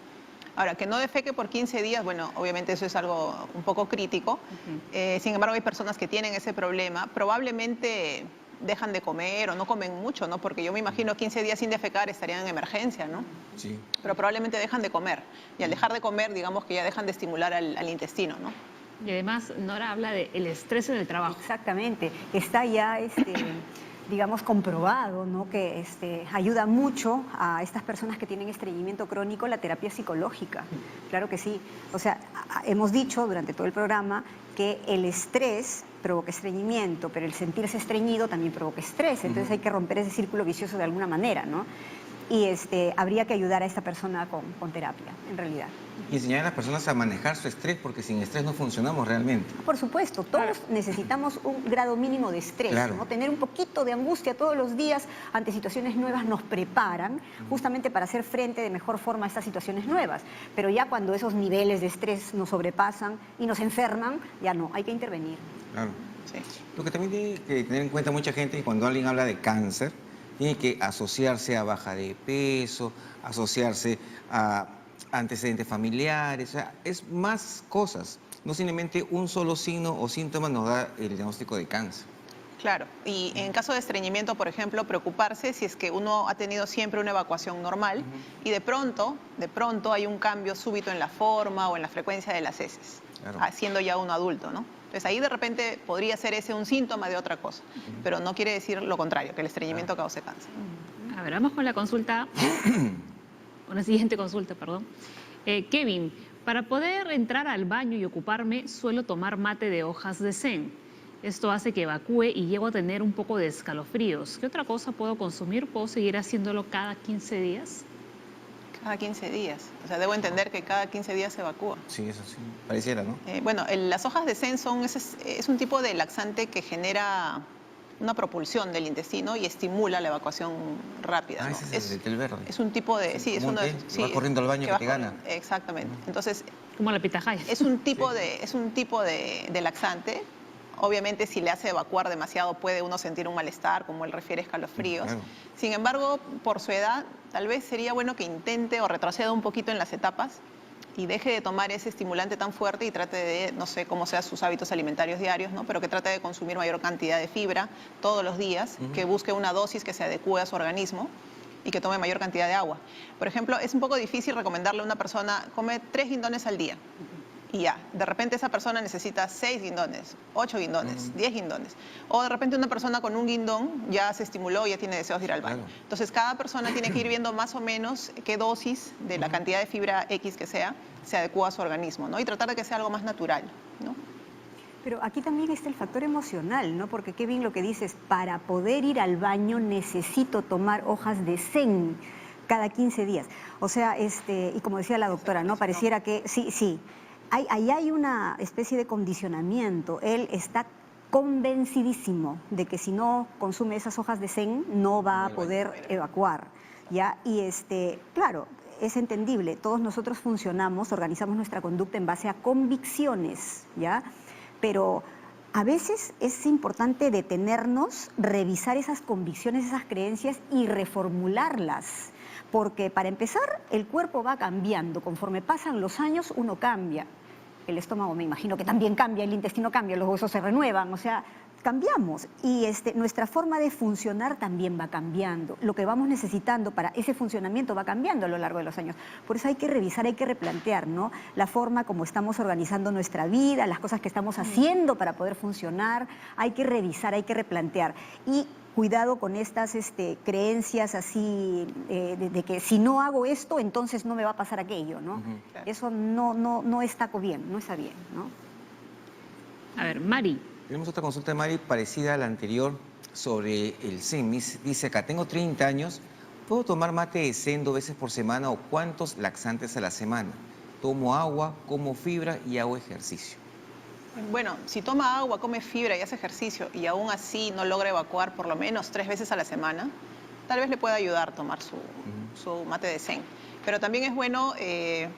S5: Ahora, que no defeque por 15 días, bueno, obviamente eso es algo un poco crítico. Sin embargo, hay personas que tienen ese problema. Probablemente dejan de comer o no comen mucho, ¿no? Porque yo me imagino 15 días sin defecar estarían en emergencia, ¿no?
S2: Sí.
S5: Pero probablemente dejan de comer. Y al dejar de comer, digamos que ya dejan de estimular al intestino, ¿no?
S1: Y además, Nora habla del estrés en el trabajo.
S4: Exactamente. Está ya, digamos, comprobado, ¿no? Que ayuda mucho a estas personas que tienen estreñimiento crónico la terapia psicológica. Claro que sí. O sea, hemos dicho durante todo el programa que el estrés provoca estreñimiento, pero el sentirse estreñido también provoca estrés. Entonces hay que romper ese círculo vicioso de alguna manera, ¿no? Y habría que ayudar a esta persona con terapia, en realidad.
S2: Y enseñar a las personas a manejar su estrés, porque sin estrés no funcionamos realmente.
S4: Por supuesto, todos necesitamos un grado mínimo de estrés,
S2: Claro.
S4: ¿no? Tener un poquito de angustia todos los días ante situaciones nuevas nos preparan justamente para hacer frente de mejor forma a estas situaciones nuevas. Pero ya cuando esos niveles de estrés nos sobrepasan y nos enferman, ya no, hay que intervenir.
S2: Claro.
S5: Sí.
S2: Lo que también tiene que tener en cuenta mucha gente es cuando alguien habla de cáncer, tiene que asociarse a baja de peso, asociarse a antecedentes familiares, o sea, es más cosas. No simplemente un solo signo o síntoma nos da el diagnóstico de cáncer.
S5: Claro, y en caso de estreñimiento, por ejemplo, preocuparse si es que uno ha tenido siempre una evacuación normal y de pronto hay un cambio súbito en la forma o en la frecuencia de las heces,
S2: Claro.
S5: siendo ya uno adulto, ¿no? Entonces ahí de repente podría ser ese un síntoma de otra cosa, pero no quiere decir lo contrario, que el estreñimiento cause cáncer.
S1: A ver, vamos con la consulta, una siguiente consulta, perdón. Kevin, para poder entrar al baño y ocuparme, suelo tomar mate de hojas de zen. Esto hace que evacúe y llego a tener un poco de escalofríos. ¿Qué otra cosa puedo consumir? ¿Puedo seguir haciéndolo cada 15 días?
S5: Cada 15 días, o sea, debo entender que cada 15 días se evacúa.
S2: Sí, eso sí, pareciera, ¿no?
S5: Bueno, las hojas de zen es un tipo de laxante que genera una propulsión del intestino y estimula la evacuación rápida, ¿no?
S2: Ese es el té verde.
S5: Es un tipo de... Sí, es
S2: Como un
S5: uno de...
S2: té, que va corriendo al baño que
S5: va
S2: te gana.
S5: corriendo, exactamente. Entonces,
S1: Como la pitahaya.
S5: es un tipo de laxante. Obviamente, si le hace evacuar demasiado, puede uno sentir un malestar, como él refiere, escalofríos.
S2: Claro.
S5: Sin embargo, por su edad, tal vez sería bueno que intente o retroceda un poquito en las etapas y deje de tomar ese estimulante tan fuerte y trate de, no sé cómo sean sus hábitos alimentarios diarios, ¿no? Pero que trate de consumir mayor cantidad de fibra todos los días, que busque una dosis que se adecue a su organismo y que tome mayor cantidad de agua. Por ejemplo, es un poco difícil recomendarle a una persona, come 3 guindones al día. Y ya, de repente esa persona necesita 6 guindones, 8 guindones, 10 guindones. O de repente una persona con un guindón ya se estimuló y ya tiene deseos de ir al baño.
S2: Claro.
S5: Entonces cada persona tiene que ir viendo más o menos qué dosis de la cantidad de fibra X que sea se adecua a su organismo, ¿no? Y tratar de que sea algo más natural, ¿no?
S4: Pero aquí también está el factor emocional, ¿no? Porque Kevin lo que dice es, para poder ir al baño necesito tomar hojas de zen cada 15 días. O sea, y como decía la doctora, ¿no? Pareciera que, sí, ahí hay una especie de condicionamiento. Él está convencidísimo de que si no consume esas hojas de zen no va a poder evacuar, ¿ya? Y claro, es entendible, todos nosotros funcionamos, organizamos nuestra conducta en base a convicciones, ¿ya? Pero a veces es importante detenernos, revisar esas convicciones, esas creencias y reformularlas. Porque para empezar, el cuerpo va cambiando. Conforme pasan los años, uno cambia. El estómago, me imagino que también cambia, el intestino cambia, los huesos se renuevan, o sea, cambiamos. Y nuestra forma de funcionar también va cambiando. Lo que vamos necesitando para ese funcionamiento va cambiando a lo largo de los años. Por eso hay que revisar, hay que replantear, ¿no? La forma como estamos organizando nuestra vida, las cosas que estamos haciendo para poder funcionar. Hay que revisar, hay que replantear. Y cuidado con estas creencias así de que si no hago esto, entonces no me va a pasar aquello, ¿no?
S2: Ujú.
S5: Claro.
S4: Eso no está bien, no está bien, ¿no?
S1: A ver, Mari.
S2: Tenemos otra consulta de Mari parecida a la anterior sobre el zen. Dice acá, tengo 30 años, ¿puedo tomar mate de zen 2 veces por semana o cuántos laxantes a la semana? Tomo agua, como fibra y hago ejercicio.
S5: Bueno, si toma agua, come fibra y hace ejercicio y aún así no logra evacuar por lo menos 3 veces a la semana, tal vez le pueda ayudar tomar su mate de zen. Pero también es bueno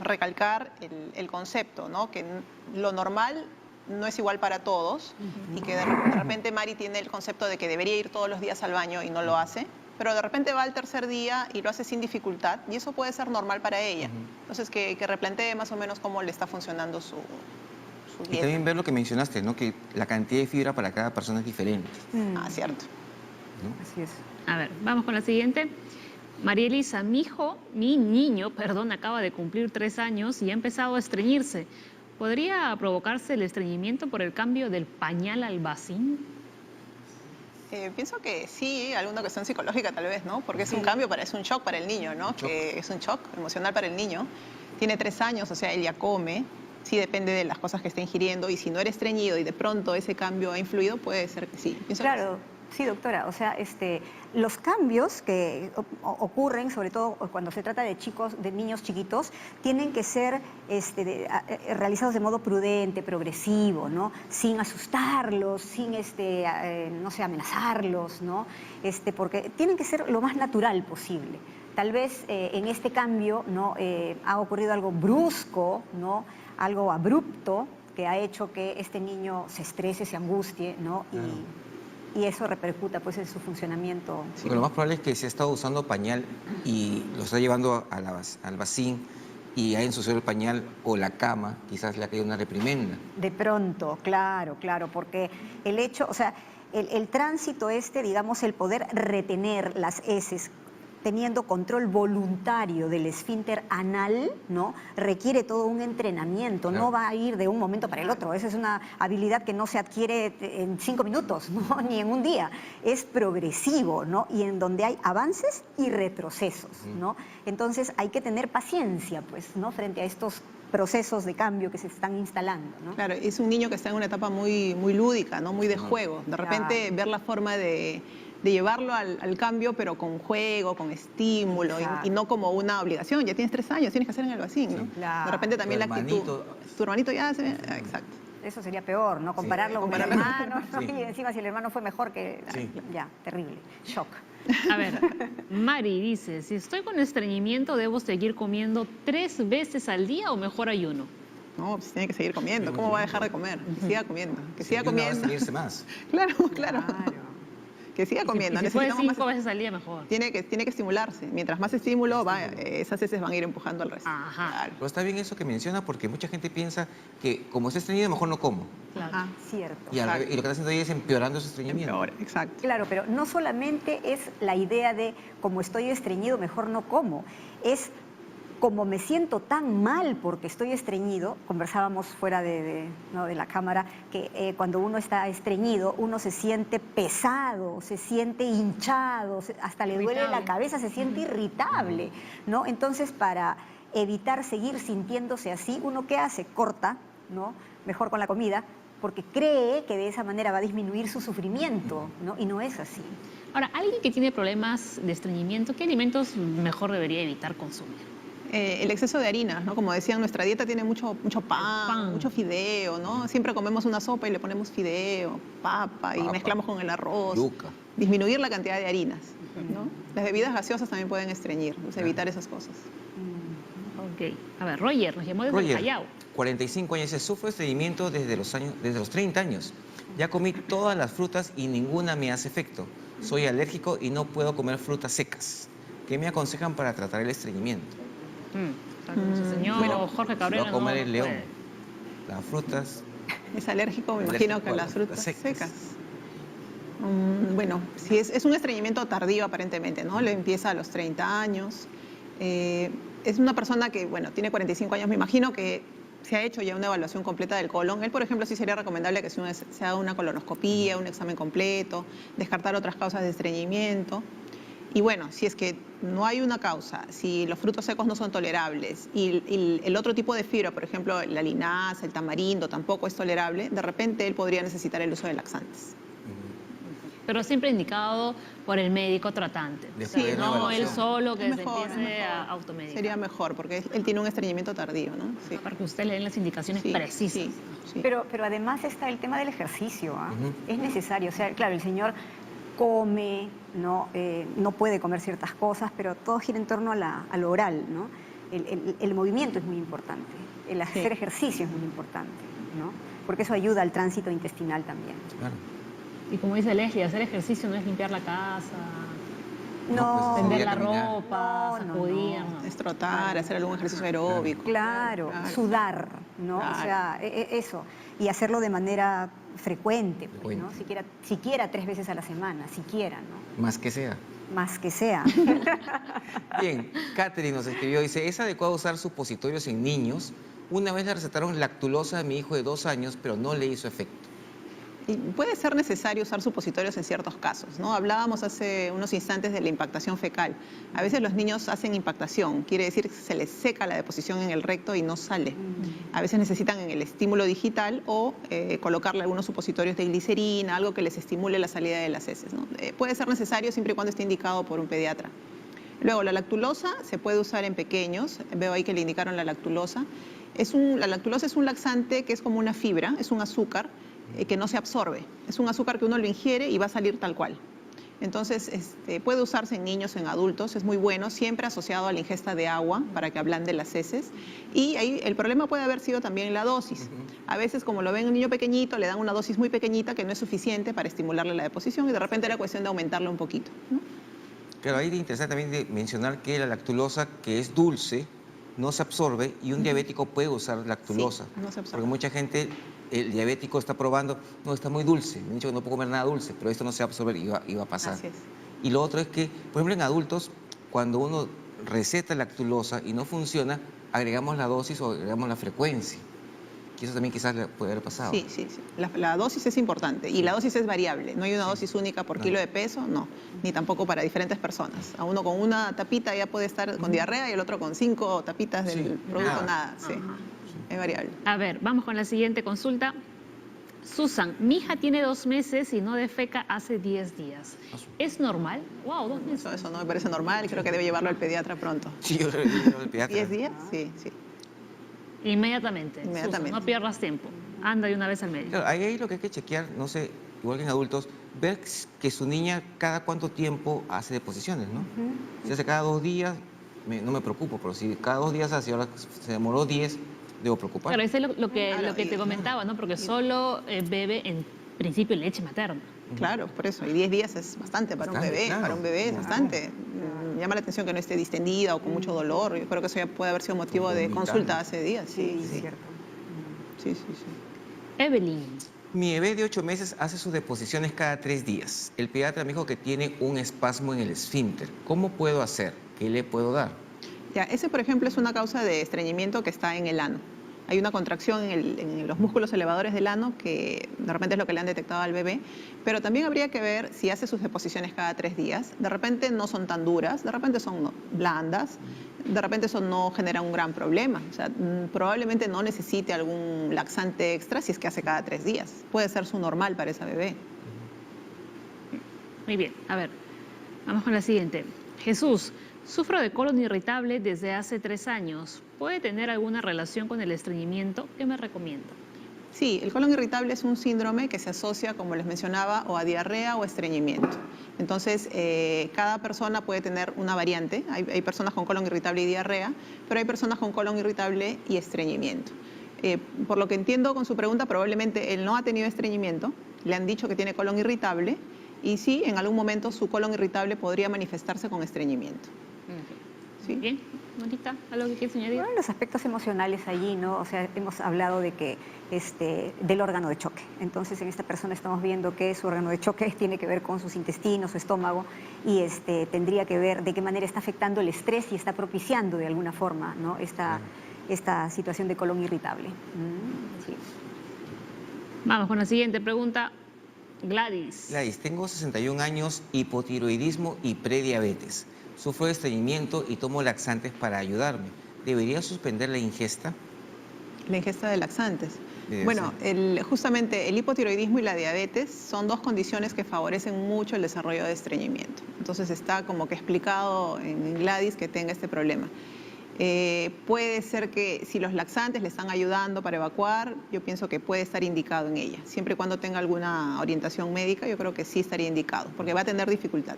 S5: recalcar el concepto, ¿no? Que lo normal no es igual para todos y que de repente Mari tiene el concepto de que debería ir todos los días al baño y no lo hace, pero de repente va al tercer día y lo hace sin dificultad y eso puede ser normal para ella. Entonces que replantee más o menos cómo le está funcionando su dieta.
S2: Y también ver lo que mencionaste, ¿no? Que la cantidad de fibra para cada persona es diferente.
S5: Ah, cierto.
S2: ¿No?
S4: Así es.
S1: A ver, vamos con la siguiente. María Elisa, mi niño, acaba de cumplir 3 años y ha empezado a estreñirse. ¿Podría provocarse el estreñimiento por el cambio del pañal al vacín?
S5: Pienso que sí, alguna cuestión psicológica tal vez, ¿no? Porque es un cambio, es un shock para el niño, ¿no? Que es un shock emocional para el niño. Tiene 3 años, o sea, él ya come. Sí, depende de las cosas que esté ingiriendo. Y si no eres estreñido y de pronto ese cambio ha influido, puede ser que sí. Pienso
S4: Claro, sí, doctora. O sea, los cambios que ocurren, sobre todo cuando se trata de niños chiquitos, tienen que ser realizados de modo prudente, progresivo, ¿no? Sin asustarlos, sin, no sé, amenazarlos, ¿no? Porque tienen que ser lo más natural posible. Tal vez en este cambio, ¿no? Ha ocurrido algo brusco, ¿no? Algo abrupto que ha hecho que este niño se estrese, se angustie, ¿no?
S2: Claro.
S4: Y eso repercuta pues en su funcionamiento.
S2: Porque lo más probable es que se ha estado usando pañal y lo está llevando al vacín y ha ensuciado el pañal o la cama, quizás le ha caído una reprimenda.
S4: De pronto, claro, porque el hecho, o sea, el tránsito digamos, el poder retener las heces teniendo control voluntario del esfínter anal, ¿no? Requiere todo un entrenamiento,
S2: Claro.
S4: no va a ir de un momento para el otro. Esa es una habilidad que no se adquiere en 5 minutos, ¿no? Ni en un día. Es progresivo, ¿no? Y en donde hay avances y retrocesos, ¿no? Entonces hay que tener paciencia, pues, ¿no? Frente a estos procesos de cambio que se están instalando, ¿no?
S5: Claro, es un niño que está en una etapa muy lúdica, ¿no? Muy de juego. De repente
S4: Claro.
S5: ver la forma de llevarlo al cambio, pero con juego, con estímulo y no como una obligación. Ya tienes 3 años, tienes que hacer en el vacín, ¿no?
S4: Claro.
S5: De repente también
S2: Tu
S5: la actitud.
S2: hermanito.
S5: Tu hermanito ya se ve. Exacto.
S4: Eso sería peor, ¿no? Compararlo con el
S5: compararlo.
S4: hermano, ¿no?
S2: Sí.
S4: Y encima si el hermano fue mejor que...
S2: Sí.
S4: Ya, terrible. Shock.
S1: A ver, Mari dice, si estoy con estreñimiento, ¿debo seguir comiendo 3 veces al día o mejor ayuno?
S5: No, pues tiene que seguir comiendo. ¿Cómo va a dejar de comer? Que siga comiendo. Que siga
S2: Y uno va a
S5: comiendo.
S2: estreñirse más.
S5: Claro. Que siga comiendo.
S1: Y si puede
S5: Necesitamos
S1: 5 veces al día, mejor.
S5: Tiene que estimularse. Mientras más estímulo, esas heces van a ir empujando al resto.
S1: Ajá.
S5: Claro.
S2: Pero está bien eso que menciona porque mucha gente piensa que como está estreñido, mejor no como.
S1: Claro.
S5: Ajá.
S4: Cierto.
S2: Y lo que está haciendo ella es empeorando su estreñimiento.
S5: Ahora, exacto.
S4: Claro, pero no solamente es la idea de como estoy estreñido, mejor no como. Es como me siento tan mal porque estoy estreñido, conversábamos fuera ¿no? de la cámara, que cuando uno está estreñido, uno se siente pesado, se siente hinchado, hasta le duele la cabeza, se siente irritable, ¿no? Entonces, para evitar seguir sintiéndose así, ¿uno qué hace? Corta, ¿no? Mejor con la comida, porque cree que de esa manera va a disminuir su sufrimiento, ¿no? Y no es así.
S1: Ahora, alguien que tiene problemas de estreñimiento, ¿qué alimentos mejor debería evitar consumir?
S5: El exceso de harinas, ¿no? Como decían, nuestra dieta tiene mucho pan, mucho fideo, ¿no? Siempre comemos una sopa y le ponemos fideo, papa y mezclamos con el arroz.
S2: Yuca.
S5: Disminuir la cantidad de harinas, ¿no? Las bebidas gaseosas también pueden estreñir, entonces evitar esas cosas.
S1: Ok. A ver, Roger nos llamó desde el Callao.
S2: 45 años, dice, sufro estreñimiento desde los 30 años. Ya comí todas las frutas y ninguna me hace efecto. Soy alérgico y no puedo comer frutas secas. ¿Qué me aconsejan para tratar el estreñimiento?
S1: Señor
S2: Bueno,
S1: Jorge Cabrera
S2: no comer el león.
S1: puede.
S2: Las frutas.
S5: Es alérgico, me
S2: Alérgico
S5: imagino, que
S2: a
S5: a
S2: las
S5: las frutas
S2: frutas
S5: secas.
S2: secas.
S5: Bueno, sí, es un estreñimiento tardío aparentemente, ¿no? Le empieza a los 30 años. Es una persona que, bueno, tiene 45 años, me imagino que se ha hecho ya una evaluación completa del colon. Él, por ejemplo, sí sería recomendable que se haga una colonoscopía, un examen completo, descartar otras causas de estreñimiento. Y bueno, si es que no hay una causa, si los frutos secos no son tolerables y el otro tipo de fibra, por ejemplo, la linaza, el tamarindo, tampoco es tolerable, de repente él podría necesitar el uso de laxantes.
S1: Pero siempre indicado por el médico tratante.
S2: Después
S1: Sí,
S2: de una
S1: no él
S2: evaluación.
S1: solo que
S5: Es
S1: se
S5: mejor,
S1: empiece
S5: es mejor.
S1: a automedicar.
S5: Sería mejor, porque él tiene un estreñimiento tardío, ¿no? Sí.
S1: Para que usted le den las indicaciones
S5: Sí,
S1: precisas.
S5: sí, sí.
S4: Pero además está el tema del ejercicio, ¿ah?
S2: Ujú.
S4: Es necesario, o sea, claro, el señor come, no puede comer ciertas cosas, pero todo gira en torno a lo oral, ¿no? El movimiento es muy importante, el hacer ejercicio es muy importante, ¿no? Porque eso ayuda al tránsito intestinal también.
S2: Claro.
S1: Y como dice Leslie, hacer ejercicio no es limpiar la casa,
S2: No, pues,
S1: tender
S2: sería
S1: la
S2: caminar.
S1: ropa,
S4: No, no,
S1: sacudir.
S4: no.
S1: ¿no?
S5: Es trotar, hacer algún ejercicio aeróbico.
S4: Claro,
S5: Claro.
S4: sudar, ¿no?
S5: Claro.
S4: O sea, eso. Y hacerlo de manera frecuente, pues, ¿no? Siquiera 3 veces a la semana, siquiera, ¿no?
S2: Más que sea.
S4: Más que sea.
S2: Bien, Catherine nos escribió, dice, ¿es adecuado usar supositorios en niños? Una vez le recetaron lactulosa a mi hijo de 2 años, pero no le hizo efecto.
S5: Y puede ser necesario usar supositorios en ciertos casos, ¿no? Hablábamos hace unos instantes de la impactación fecal. A veces los niños hacen impactación, quiere decir que se les seca la deposición en el recto y no sale. A veces necesitan el estímulo digital o colocarle algunos supositorios de glicerina, algo que les estimule la salida de las heces, ¿no? Puede ser necesario siempre y cuando esté indicado por un pediatra. Luego, la lactulosa se puede usar en pequeños. Veo ahí que le indicaron la lactulosa. La lactulosa es un laxante que es como una fibra, es un azúcar que no se absorbe. Es un azúcar que uno lo ingiere y va a salir tal cual. Entonces, puede usarse en niños, en adultos, es muy bueno, siempre asociado a la ingesta de agua para que ablande las heces. Y ahí el problema puede haber sido también la dosis. A veces, como lo ven un niño pequeñito, le dan una dosis muy pequeñita que no es suficiente para estimularle la deposición y de repente era cuestión de aumentarla un poquito, ¿no?
S2: Claro, ahí es interesante también de mencionar que la lactulosa, que es dulce, no se absorbe y un diabético puede usar lactulosa.
S5: Sí, no se absorbe.
S2: Porque mucha gente, el diabético está probando, no, está muy dulce, me han dicho que no puedo comer nada dulce, pero esto no se va a absorber y va a pasar.
S5: Así es.
S2: Y lo otro es que, por ejemplo, en adultos, cuando uno receta lactulosa y no funciona, agregamos la dosis o agregamos la frecuencia. Y eso también quizás le puede haber pasado.
S5: Sí, sí, sí. La dosis es importante y la dosis es variable. No hay una dosis única por kilo de peso, no. Ni tampoco para diferentes personas. A uno con una tapita ya puede estar con diarrea y el otro con 5 tapitas del
S2: Sí,
S5: producto,
S2: nada.
S5: nada. Sí. Es variable.
S1: A ver, vamos con la siguiente consulta. Susan, mi hija tiene 2 meses y no defeca hace 10 días. ¿Es normal? Wow, 2 meses.
S5: Eso no me parece normal. Creo que debe llevarlo al pediatra pronto.
S2: Sí, yo creo que el pediatra.
S5: 10 días, sí, sí.
S1: Inmediatamente.
S5: Inmediatamente.
S1: Susan, no pierdas tiempo. Anda de una vez al médico.
S2: Claro, ahí lo que hay que chequear, no sé, igual que en adultos, ver que su niña cada cuánto tiempo hace deposiciones, ¿no? Si hace cada 2 días, no me preocupo, pero si cada 2 días hace, ahora se demoró 10, debo preocupar.
S1: Claro, eso es lo que
S5: Claro,
S1: te
S5: y-
S1: comentaba, ¿no? Porque solo bebe en principio leche materna.
S5: Claro, por eso. Y 10 días es bastante para un
S2: Bastante,
S5: bebé.
S2: claro.
S5: Para un bebé es bastante. Llama la atención que no esté distendida o con mucho dolor. Yo creo que eso ya puede haber sido motivo de
S2: Vomitando.
S5: consulta hace días.
S4: Sí,
S5: Sí,
S4: es
S5: sí.
S4: cierto.
S5: Sí, sí, sí.
S1: Evelyn,
S2: Mi bebé de 8 meses hace sus deposiciones cada 3 días. El pediatra me dijo que tiene un espasmo en el esfínter. ¿Cómo puedo hacer? ¿Qué le puedo dar?
S5: Ya, ese, por ejemplo, es una causa de estreñimiento que está en el ano. Hay una contracción en los músculos elevadores del ano que de repente es lo que le han detectado al bebé, pero también habría que ver si hace sus deposiciones cada 3 días. De repente no son tan duras, de repente son blandas, de repente eso no genera un gran problema. O sea, probablemente no necesite algún laxante extra si es que hace cada 3 días. Puede ser su normal para ese bebé.
S1: muy bien. A ver, vamos con la siguiente. Jesús, sufro de colon irritable desde hace 3 años. ¿Puede tener alguna relación con el estreñimiento? ¿Qué me recomienda?
S5: Sí, el colon irritable es un síndrome que se asocia, como les mencionaba, o a diarrea o estreñimiento. Entonces, cada persona puede tener una variante. Hay personas con colon irritable y diarrea, pero hay personas con colon irritable y estreñimiento. Por lo que entiendo con su pregunta, probablemente él no ha tenido estreñimiento, le han dicho que tiene colon irritable y sí, en algún momento su colon irritable podría manifestarse con estreñimiento. ¿Sí?
S1: Bien, Mónica, ¿algo que quieres añadir?
S4: Bueno, los aspectos emocionales allí, ¿no? O sea, hemos hablado de que del órgano de choque. Entonces, en esta persona estamos viendo que su órgano de choque tiene que ver con sus intestinos, su estómago, y tendría que ver de qué manera está afectando el estrés y está propiciando de alguna forma, ¿no? Esta situación de colon irritable. Sí.
S1: Vamos con la siguiente pregunta. Gladys.
S2: Gladys, tengo 61 años, hipotiroidismo y prediabetes. Sufro de estreñimiento y tomo laxantes para ayudarme. ¿Debería suspender la ingesta?
S5: La ingesta de laxantes.
S2: Debe
S5: Bueno, justamente el hipotiroidismo y la diabetes son dos condiciones que favorecen mucho el desarrollo de estreñimiento. Entonces está como que explicado en Gladys que tenga este problema. Puede ser que si los laxantes le están ayudando para evacuar, yo pienso que puede estar indicado en ella. Siempre y cuando tenga alguna orientación médica, yo creo que sí estaría indicado, porque va a tener dificultad.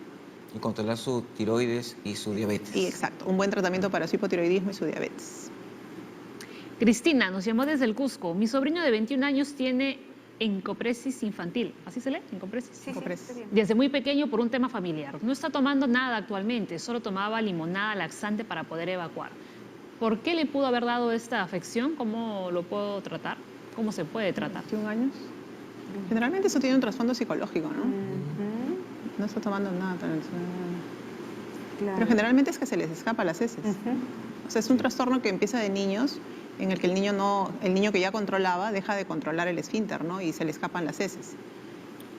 S2: Y controlar su tiroides y su diabetes.
S5: Y exacto, un buen tratamiento para su hipotiroidismo y su diabetes.
S1: Cristina nos llamó desde el Cusco. Mi sobrino de 21 años tiene encopresis infantil. ¿Así se lee? Encopresis.
S4: Sí,
S5: Encopresis.
S4: está bien.
S1: Desde muy pequeño por un tema familiar. No está tomando nada actualmente, solo tomaba limonada laxante para poder evacuar. ¿Por qué le pudo haber dado esta afección? ¿Cómo lo puedo tratar? ¿Cómo se puede tratar?
S5: 21 años. Generalmente eso tiene un trasfondo psicológico, ¿no?
S4: Ujú,
S5: No está tomando nada.
S4: claro.
S5: Pero generalmente es que se les escapa las heces.
S4: Ujú.
S5: O sea, es un trastorno que empieza de niños, en el que el niño que ya controlaba deja de controlar el esfínter, ¿no? Y se le escapan las heces.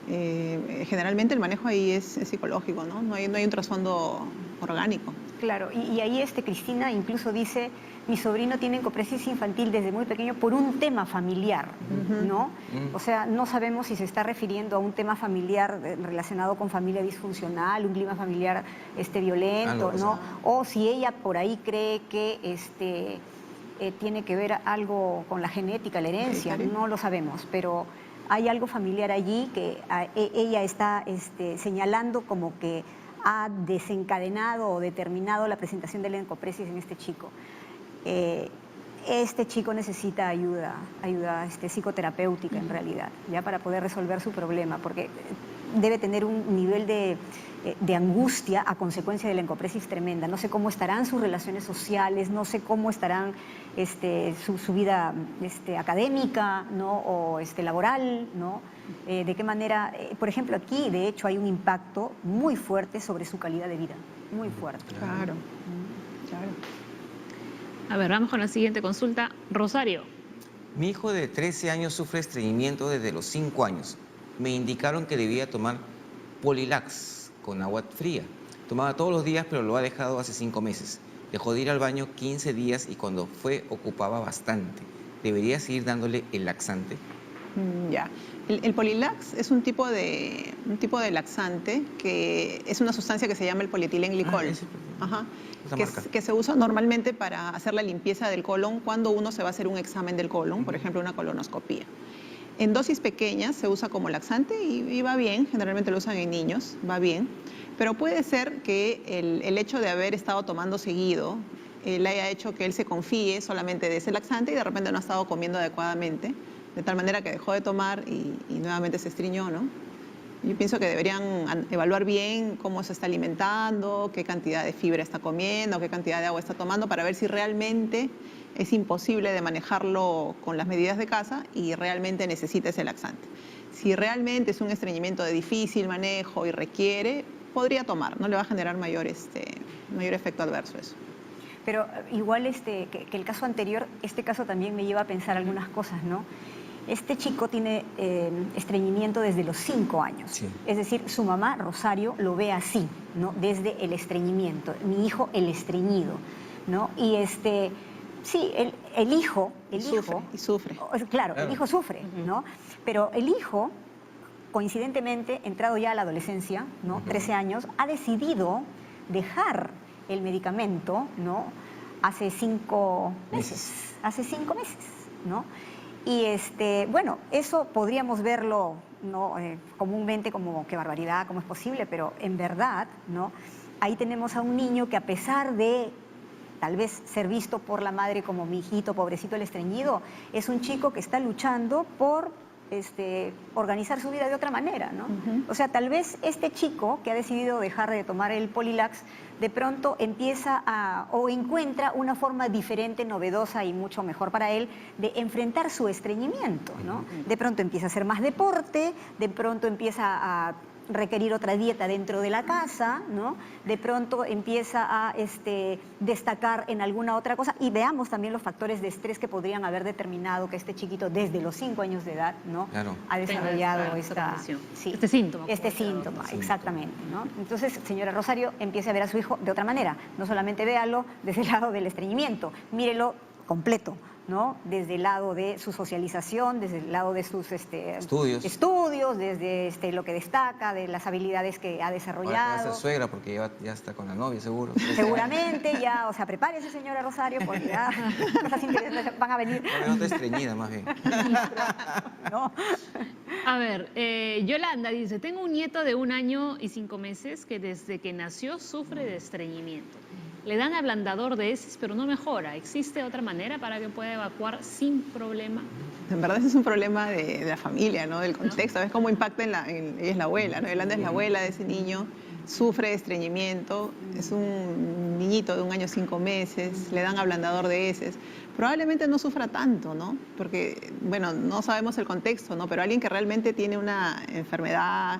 S5: Generalmente el manejo ahí es psicológico, ¿no? No hay un trasfondo orgánico.
S4: Claro, y ahí Cristina incluso dice, mi sobrino tiene encopresis infantil desde muy pequeño por un tema familiar, ¿no? O sea, no sabemos si se está refiriendo a un tema familiar relacionado con familia disfuncional, un clima familiar violento,
S2: Algo,
S4: ¿no? O si ella por ahí cree que tiene que ver algo con la genética, la herencia,
S5: Hereditario.
S4: no lo sabemos, pero hay algo familiar allí que ella está señalando como que ha desencadenado o determinado la presentación de la encopresis en este chico. Este chico necesita ayuda psicoterapéutica en realidad, ya para poder resolver su problema, porque debe tener un nivel de angustia a consecuencia de la encopresis tremenda. No sé cómo estarán sus relaciones sociales, no sé cómo estarán su vida académica, ¿no? O laboral, ¿no? De qué manera, por ejemplo, aquí de hecho hay un impacto muy fuerte sobre su calidad de vida, muy fuerte.
S5: Claro, claro.
S1: A ver, vamos con la siguiente consulta. Rosario.
S2: Mi hijo de 13 años sufre estreñimiento desde los 5 años. Me indicaron que debía tomar Polilax con agua fría. Tomaba todos los días, pero lo ha dejado hace 5 meses. Dejó de ir al baño 15 días y cuando fue ocupaba bastante. ¿Debería seguir dándole el laxante?
S5: Ya. El Polilax es un tipo de laxante que es una sustancia que se llama el polietilenglicol.
S2: Ese.
S5: Ajá.
S2: Esa marca.
S5: Que se usa normalmente para hacer la limpieza del colon cuando uno se va a hacer un examen del colon, por ejemplo, una colonoscopía. En dosis pequeñas se usa como laxante y va bien, generalmente lo usan en niños, va bien, pero puede ser que el hecho de haber estado tomando seguido le haya hecho que él se confíe solamente de ese laxante y de repente no ha estado comiendo adecuadamente, de tal manera que dejó de tomar y nuevamente se estriñó, ¿no? Yo pienso que deberían evaluar bien cómo se está alimentando, qué cantidad de fibra está comiendo, qué cantidad de agua está tomando, para ver si realmente es imposible de manejarlo con las medidas de casa y realmente necesita ese laxante. Si realmente es un estreñimiento de difícil manejo y requiere, podría tomar, no le va a generar mayor efecto adverso eso.
S4: Pero igual que el caso anterior, este caso también me lleva a pensar algunas cosas, ¿no? Este chico tiene estreñimiento desde los 5 años.
S2: Sí.
S4: Es decir, su mamá, Rosario, lo ve así, ¿no? Desde el estreñimiento. Mi hijo, el estreñido, ¿no? Y sí, el hijo...
S5: Sufre.
S4: Claro, el hijo sufre, ¿no? Pero el hijo, coincidentemente, entrado ya a la adolescencia, ¿no? 13 años, ha decidido dejar el medicamento, ¿no? Hace 5 meses. Hace 5 meses, ¿no? Y bueno, eso podríamos verlo, ¿no? Comúnmente como qué barbaridad, cómo es posible, pero en verdad, ¿no? Ahí tenemos a un niño que a pesar de tal vez ser visto por la madre como mi hijito, pobrecito el estreñido, es un chico que está luchando por organizar su vida de otra manera, ¿no? O sea, tal vez este chico que ha decidido dejar de tomar el Polilax, de pronto empieza o encuentra una forma diferente, novedosa y mucho mejor para él de enfrentar su estreñimiento, ¿no? De pronto empieza a hacer más deporte, de pronto empieza a requerir otra dieta dentro de la casa, ¿no? De pronto empieza a destacar en alguna otra cosa, y veamos también los factores de estrés que podrían haber determinado que este chiquito desde los 5 años de edad, ¿no?
S2: Claro.
S4: Ha desarrollado
S1: esta condición.
S4: sí,
S1: Este síntoma.
S4: este
S1: como
S4: síntoma,
S1: decía.
S4: exactamente, ¿no? Entonces, señora Rosario, empiece a ver a su hijo de otra manera. No solamente véalo desde el lado del estreñimiento, mírelo completo, ¿no? Desde el lado de su socialización, desde el lado de sus
S2: Estudios.
S4: desde lo que destaca, de las habilidades que ha
S2: Ahora que va a
S4: desarrollado.
S2: ser suegra porque ya está con la novia, seguro.
S4: Seguramente ya, o sea, prepárese, señora Rosario, porque ya cosas interesantes van a venir.
S2: No está estreñida, más bien.
S4: ¿No?
S1: A ver, Yolanda dice, tengo un nieto de 1 año y 5 meses que desde que nació sufre de estreñimiento. Le dan ablandador de heces, pero no mejora. ¿Existe otra manera para que pueda evacuar sin problema?
S5: En verdad ese es un problema de la familia, ¿no? Del contexto. ¿Ves cómo impacta ella es la abuela, ¿no? Yolanda es la abuela de ese niño, sufre de estreñimiento, es un niñito de 1 año y 5 meses, le dan ablandador de heces. Probablemente no sufra tanto, ¿no? Porque, bueno, no sabemos el contexto, ¿no? Pero alguien que realmente tiene una enfermedad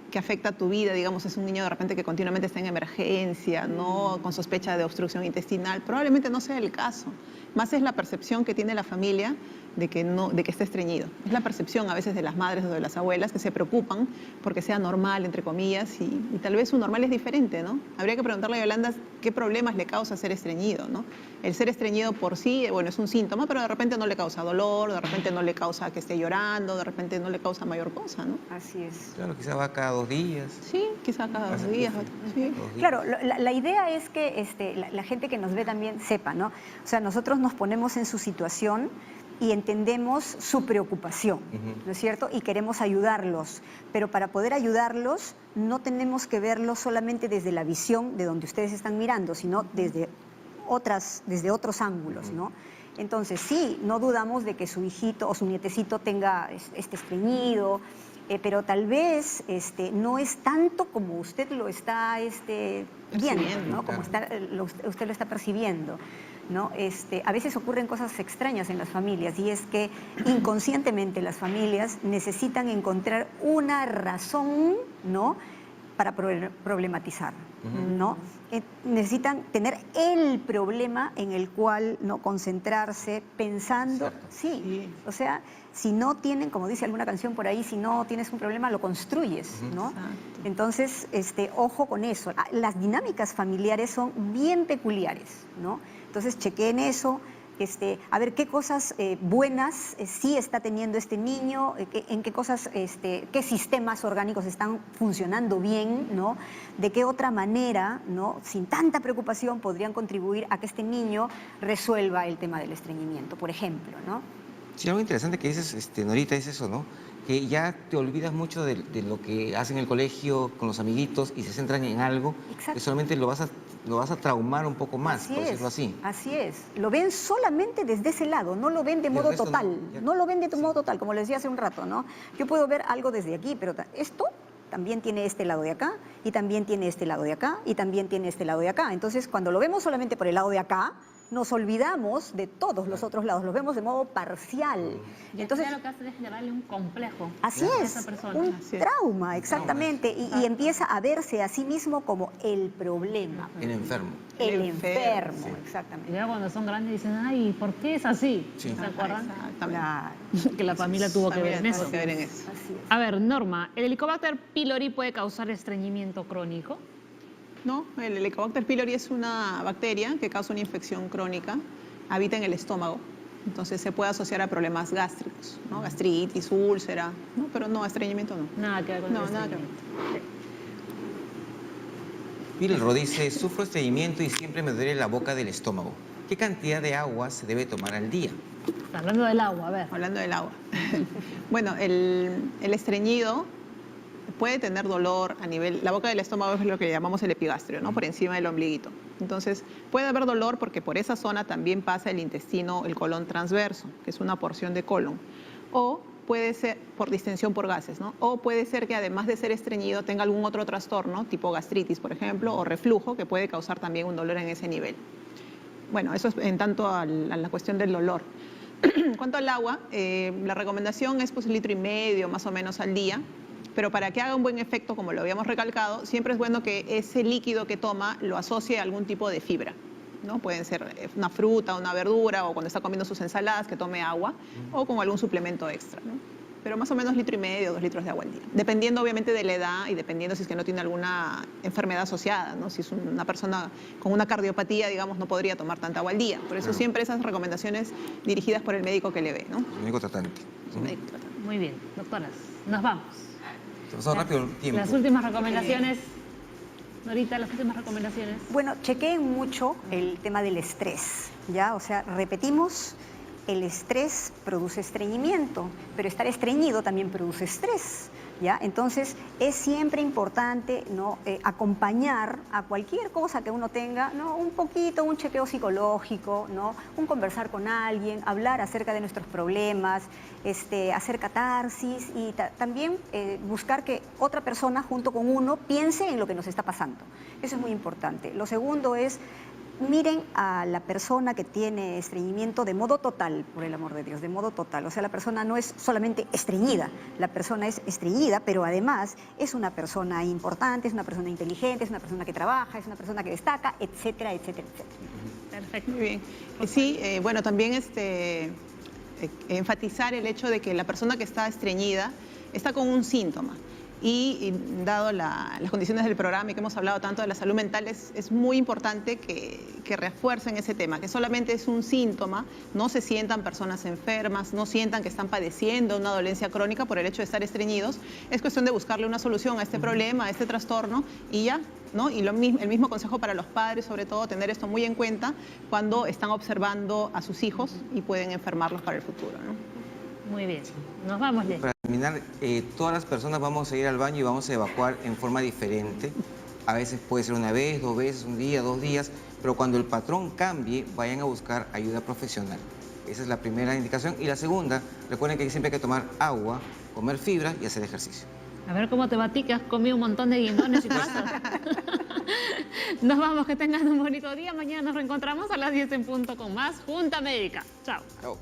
S5: que afecta a tu vida, digamos, es un niño de repente que continuamente está en emergencia, ¿no? Con sospecha de obstrucción intestinal, probablemente no sea el caso. Más es la percepción que tiene la familia de que esté estreñido. Es la percepción a veces de las madres o de las abuelas que se preocupan porque sea normal, entre comillas, y tal vez su normal es diferente, ¿no? Habría que preguntarle a Yolanda qué problemas le causa ser estreñido, ¿no? El ser estreñido por sí, bueno, es un síntoma, pero de repente no le causa dolor, de repente no le causa que esté llorando, de repente no le causa mayor cosa, ¿no?
S4: Así es.
S2: Claro, quizá va cada 2 días.
S5: Sí, quizá cada 2 días. Sí.
S2: 2 días.
S4: Claro, la idea es que la gente que nos ve también sepa, ¿no? O sea, nosotros nos ponemos en su situación y entendemos su preocupación, ¿no es cierto? Y queremos ayudarlos, pero para poder ayudarlos no tenemos que verlos solamente desde la visión de donde ustedes están mirando, sino desde otros ángulos, ¿no? Entonces, sí, no dudamos de que su hijito o su nietecito tenga estreñido, pero tal vez no es tanto como usted lo está viendo, ¿no? Como usted lo está percibiendo, ¿no? A veces ocurren cosas extrañas en las familias, y es que inconscientemente las familias necesitan encontrar una razón, ¿no?, para problematizar, ¿no? Necesitan tener el problema en el cual no concentrarse, pensando. Sí, o sea, si no tienen, como dice alguna canción por ahí, si no tienes un problema lo construyes, ¿no?
S5: Exacto.
S4: Entonces, ojo con eso. Las dinámicas familiares son bien peculiares, ¿no? Entonces, chequeen eso. A ver qué cosas buenas sí está teniendo este niño, en qué cosas, qué sistemas orgánicos están funcionando bien, ¿no? De qué otra manera, ¿no?, sin tanta preocupación podrían contribuir a que este niño resuelva el tema del estreñimiento, por ejemplo, ¿no?
S2: Sí, algo interesante que dices, Norita, es eso, ¿no? Que ya te olvidas mucho de lo que hacen en el colegio con los amiguitos y se centran en algo.
S4: Exacto.
S2: Que solamente lo vas a traumar un poco más, por decirlo así.
S4: Así es. Lo ven solamente desde ese lado, no lo ven de modo
S2: resto
S4: total.
S2: no, ya.
S4: No lo ven de modo total, como les decía hace un rato, ¿no? Yo puedo ver algo desde aquí, pero esto también tiene este lado de acá, y también tiene este lado de acá, y también tiene este lado de acá. Entonces, cuando lo vemos solamente por el lado de acá, nos olvidamos de todos los otros lados, los vemos de modo parcial.
S1: Y
S4: Entonces,
S1: ya lo que hace es generarle un complejo
S4: así
S1: a
S4: es,
S1: esa persona.
S4: un
S5: Así es.
S4: trauma, exactamente, y empieza a verse a sí mismo como el problema,
S2: El enfermo.
S4: el
S5: El enfermo,
S4: enfermo,
S1: Y
S4: exactamente.
S1: luego cuando son grandes dicen, ay, ¿por qué es así?
S2: Sí.
S1: ¿Se acuerdan?
S5: Exactamente.
S4: Claro,
S1: Que la familia tuvo que ver en eso.
S5: Tuvo que ver en eso.
S4: así es.
S1: A ver, Norma, ¿el Helicobacter pylori puede causar estreñimiento crónico?
S5: No, el Helicobacter pylori es una bacteria que causa una infección crónica, habita en el estómago, entonces se puede asociar a problemas gástricos, ¿no? Gastritis, úlcera, ¿no? Pero no, estreñimiento no.
S1: Nada que ver con
S5: No,
S1: el
S5: nada que ver.
S1: estreñimiento.
S2: Pilro dice, sufro estreñimiento y siempre me duele la boca del estómago. ¿Qué cantidad de agua se debe tomar al día?
S1: Está hablando del agua, a ver.
S5: Hablando del agua. Bueno, el estreñido puede tener dolor a nivel, la boca del estómago es lo que llamamos el epigastrio, ¿no? Por encima del ombliguito. Entonces, puede haber dolor porque por esa zona también pasa el intestino, el colon transverso, que es una porción de colon. O puede ser por distensión por gases, ¿no? O puede ser que además de ser estreñido tenga algún otro trastorno, tipo gastritis, por ejemplo, o reflujo, que puede causar también un dolor en ese nivel. Bueno, eso es en tanto a la cuestión del dolor. En cuanto al agua, la recomendación es pues 1,5 litros más o menos al día. pero para que haga un buen efecto, como lo habíamos recalcado, siempre es bueno que ese líquido que toma lo asocie a algún tipo de fibra, ¿no? Pueden ser una fruta, una verdura, o cuando está comiendo sus ensaladas, que tome agua, o con algún suplemento extra, ¿no? Pero más o menos 1,5 litros, 2 litros de agua al día. Dependiendo obviamente de la edad y dependiendo si es que no tiene alguna enfermedad asociada, ¿no? Si es una persona con una cardiopatía, digamos, no podría tomar tanta agua al día. Por eso siempre esas recomendaciones dirigidas por el médico que le ve, ¿no?
S2: El médico tratante.
S5: El médico tratante.
S1: Muy bien, doctoras, nos vamos.
S2: Se pasó rápido el tiempo.
S1: Las últimas recomendaciones, Norita, las últimas recomendaciones.
S4: Bueno, chequeen mucho el tema del estrés, ¿ya? O sea, repetimos, el estrés produce estreñimiento, pero estar estreñido también produce estrés, ¿ya? Entonces, es siempre importante, ¿no? Acompañar a cualquier cosa que uno tenga, ¿no? Un poquito, un chequeo psicológico, ¿no? Un conversar con alguien, hablar acerca de nuestros problemas, hacer catarsis y también buscar que otra persona junto con uno piense en lo que nos está pasando. Eso es muy importante. Lo segundo es, miren a la persona que tiene estreñimiento de modo total, por el amor de Dios, de modo total. O sea, la persona no es solamente estreñida, la persona es estreñida, pero además es una persona importante, es una persona inteligente, es una persona que trabaja, es una persona que destaca, etcétera, etcétera, etcétera.
S5: Perfecto. Muy bien. Sí, bueno, también enfatizar el hecho de que la persona que está estreñida está con un síntoma. Y dado las condiciones del programa y que hemos hablado tanto de la salud mental, es muy importante que refuercen ese tema, que solamente es un síntoma, no se sientan personas enfermas, no sientan que están padeciendo una dolencia crónica por el hecho de estar estreñidos. Es cuestión de buscarle una solución a este problema, a este trastorno y ya, ¿no? Y el mismo consejo para los padres, sobre todo, tener esto muy en cuenta cuando están observando a sus hijos y pueden enfermarlos para el futuro, ¿no?
S1: Muy bien, nos vamos, Leslie.
S2: Para terminar, todas las personas vamos a ir al baño y vamos a evacuar en forma diferente. A veces puede ser una vez, 2 veces, un día, 2 días, pero cuando el patrón cambie, vayan a buscar ayuda profesional. Esa es la primera indicación. Y la segunda, recuerden que siempre hay que tomar agua, comer fibra y hacer ejercicio.
S1: A ver cómo te batí, que has comido un montón de guindones y cosas. Nos vamos, que tengan un bonito día. Mañana nos reencontramos a las 10 en punto con más Junta Médica. Chao.
S2: Chao.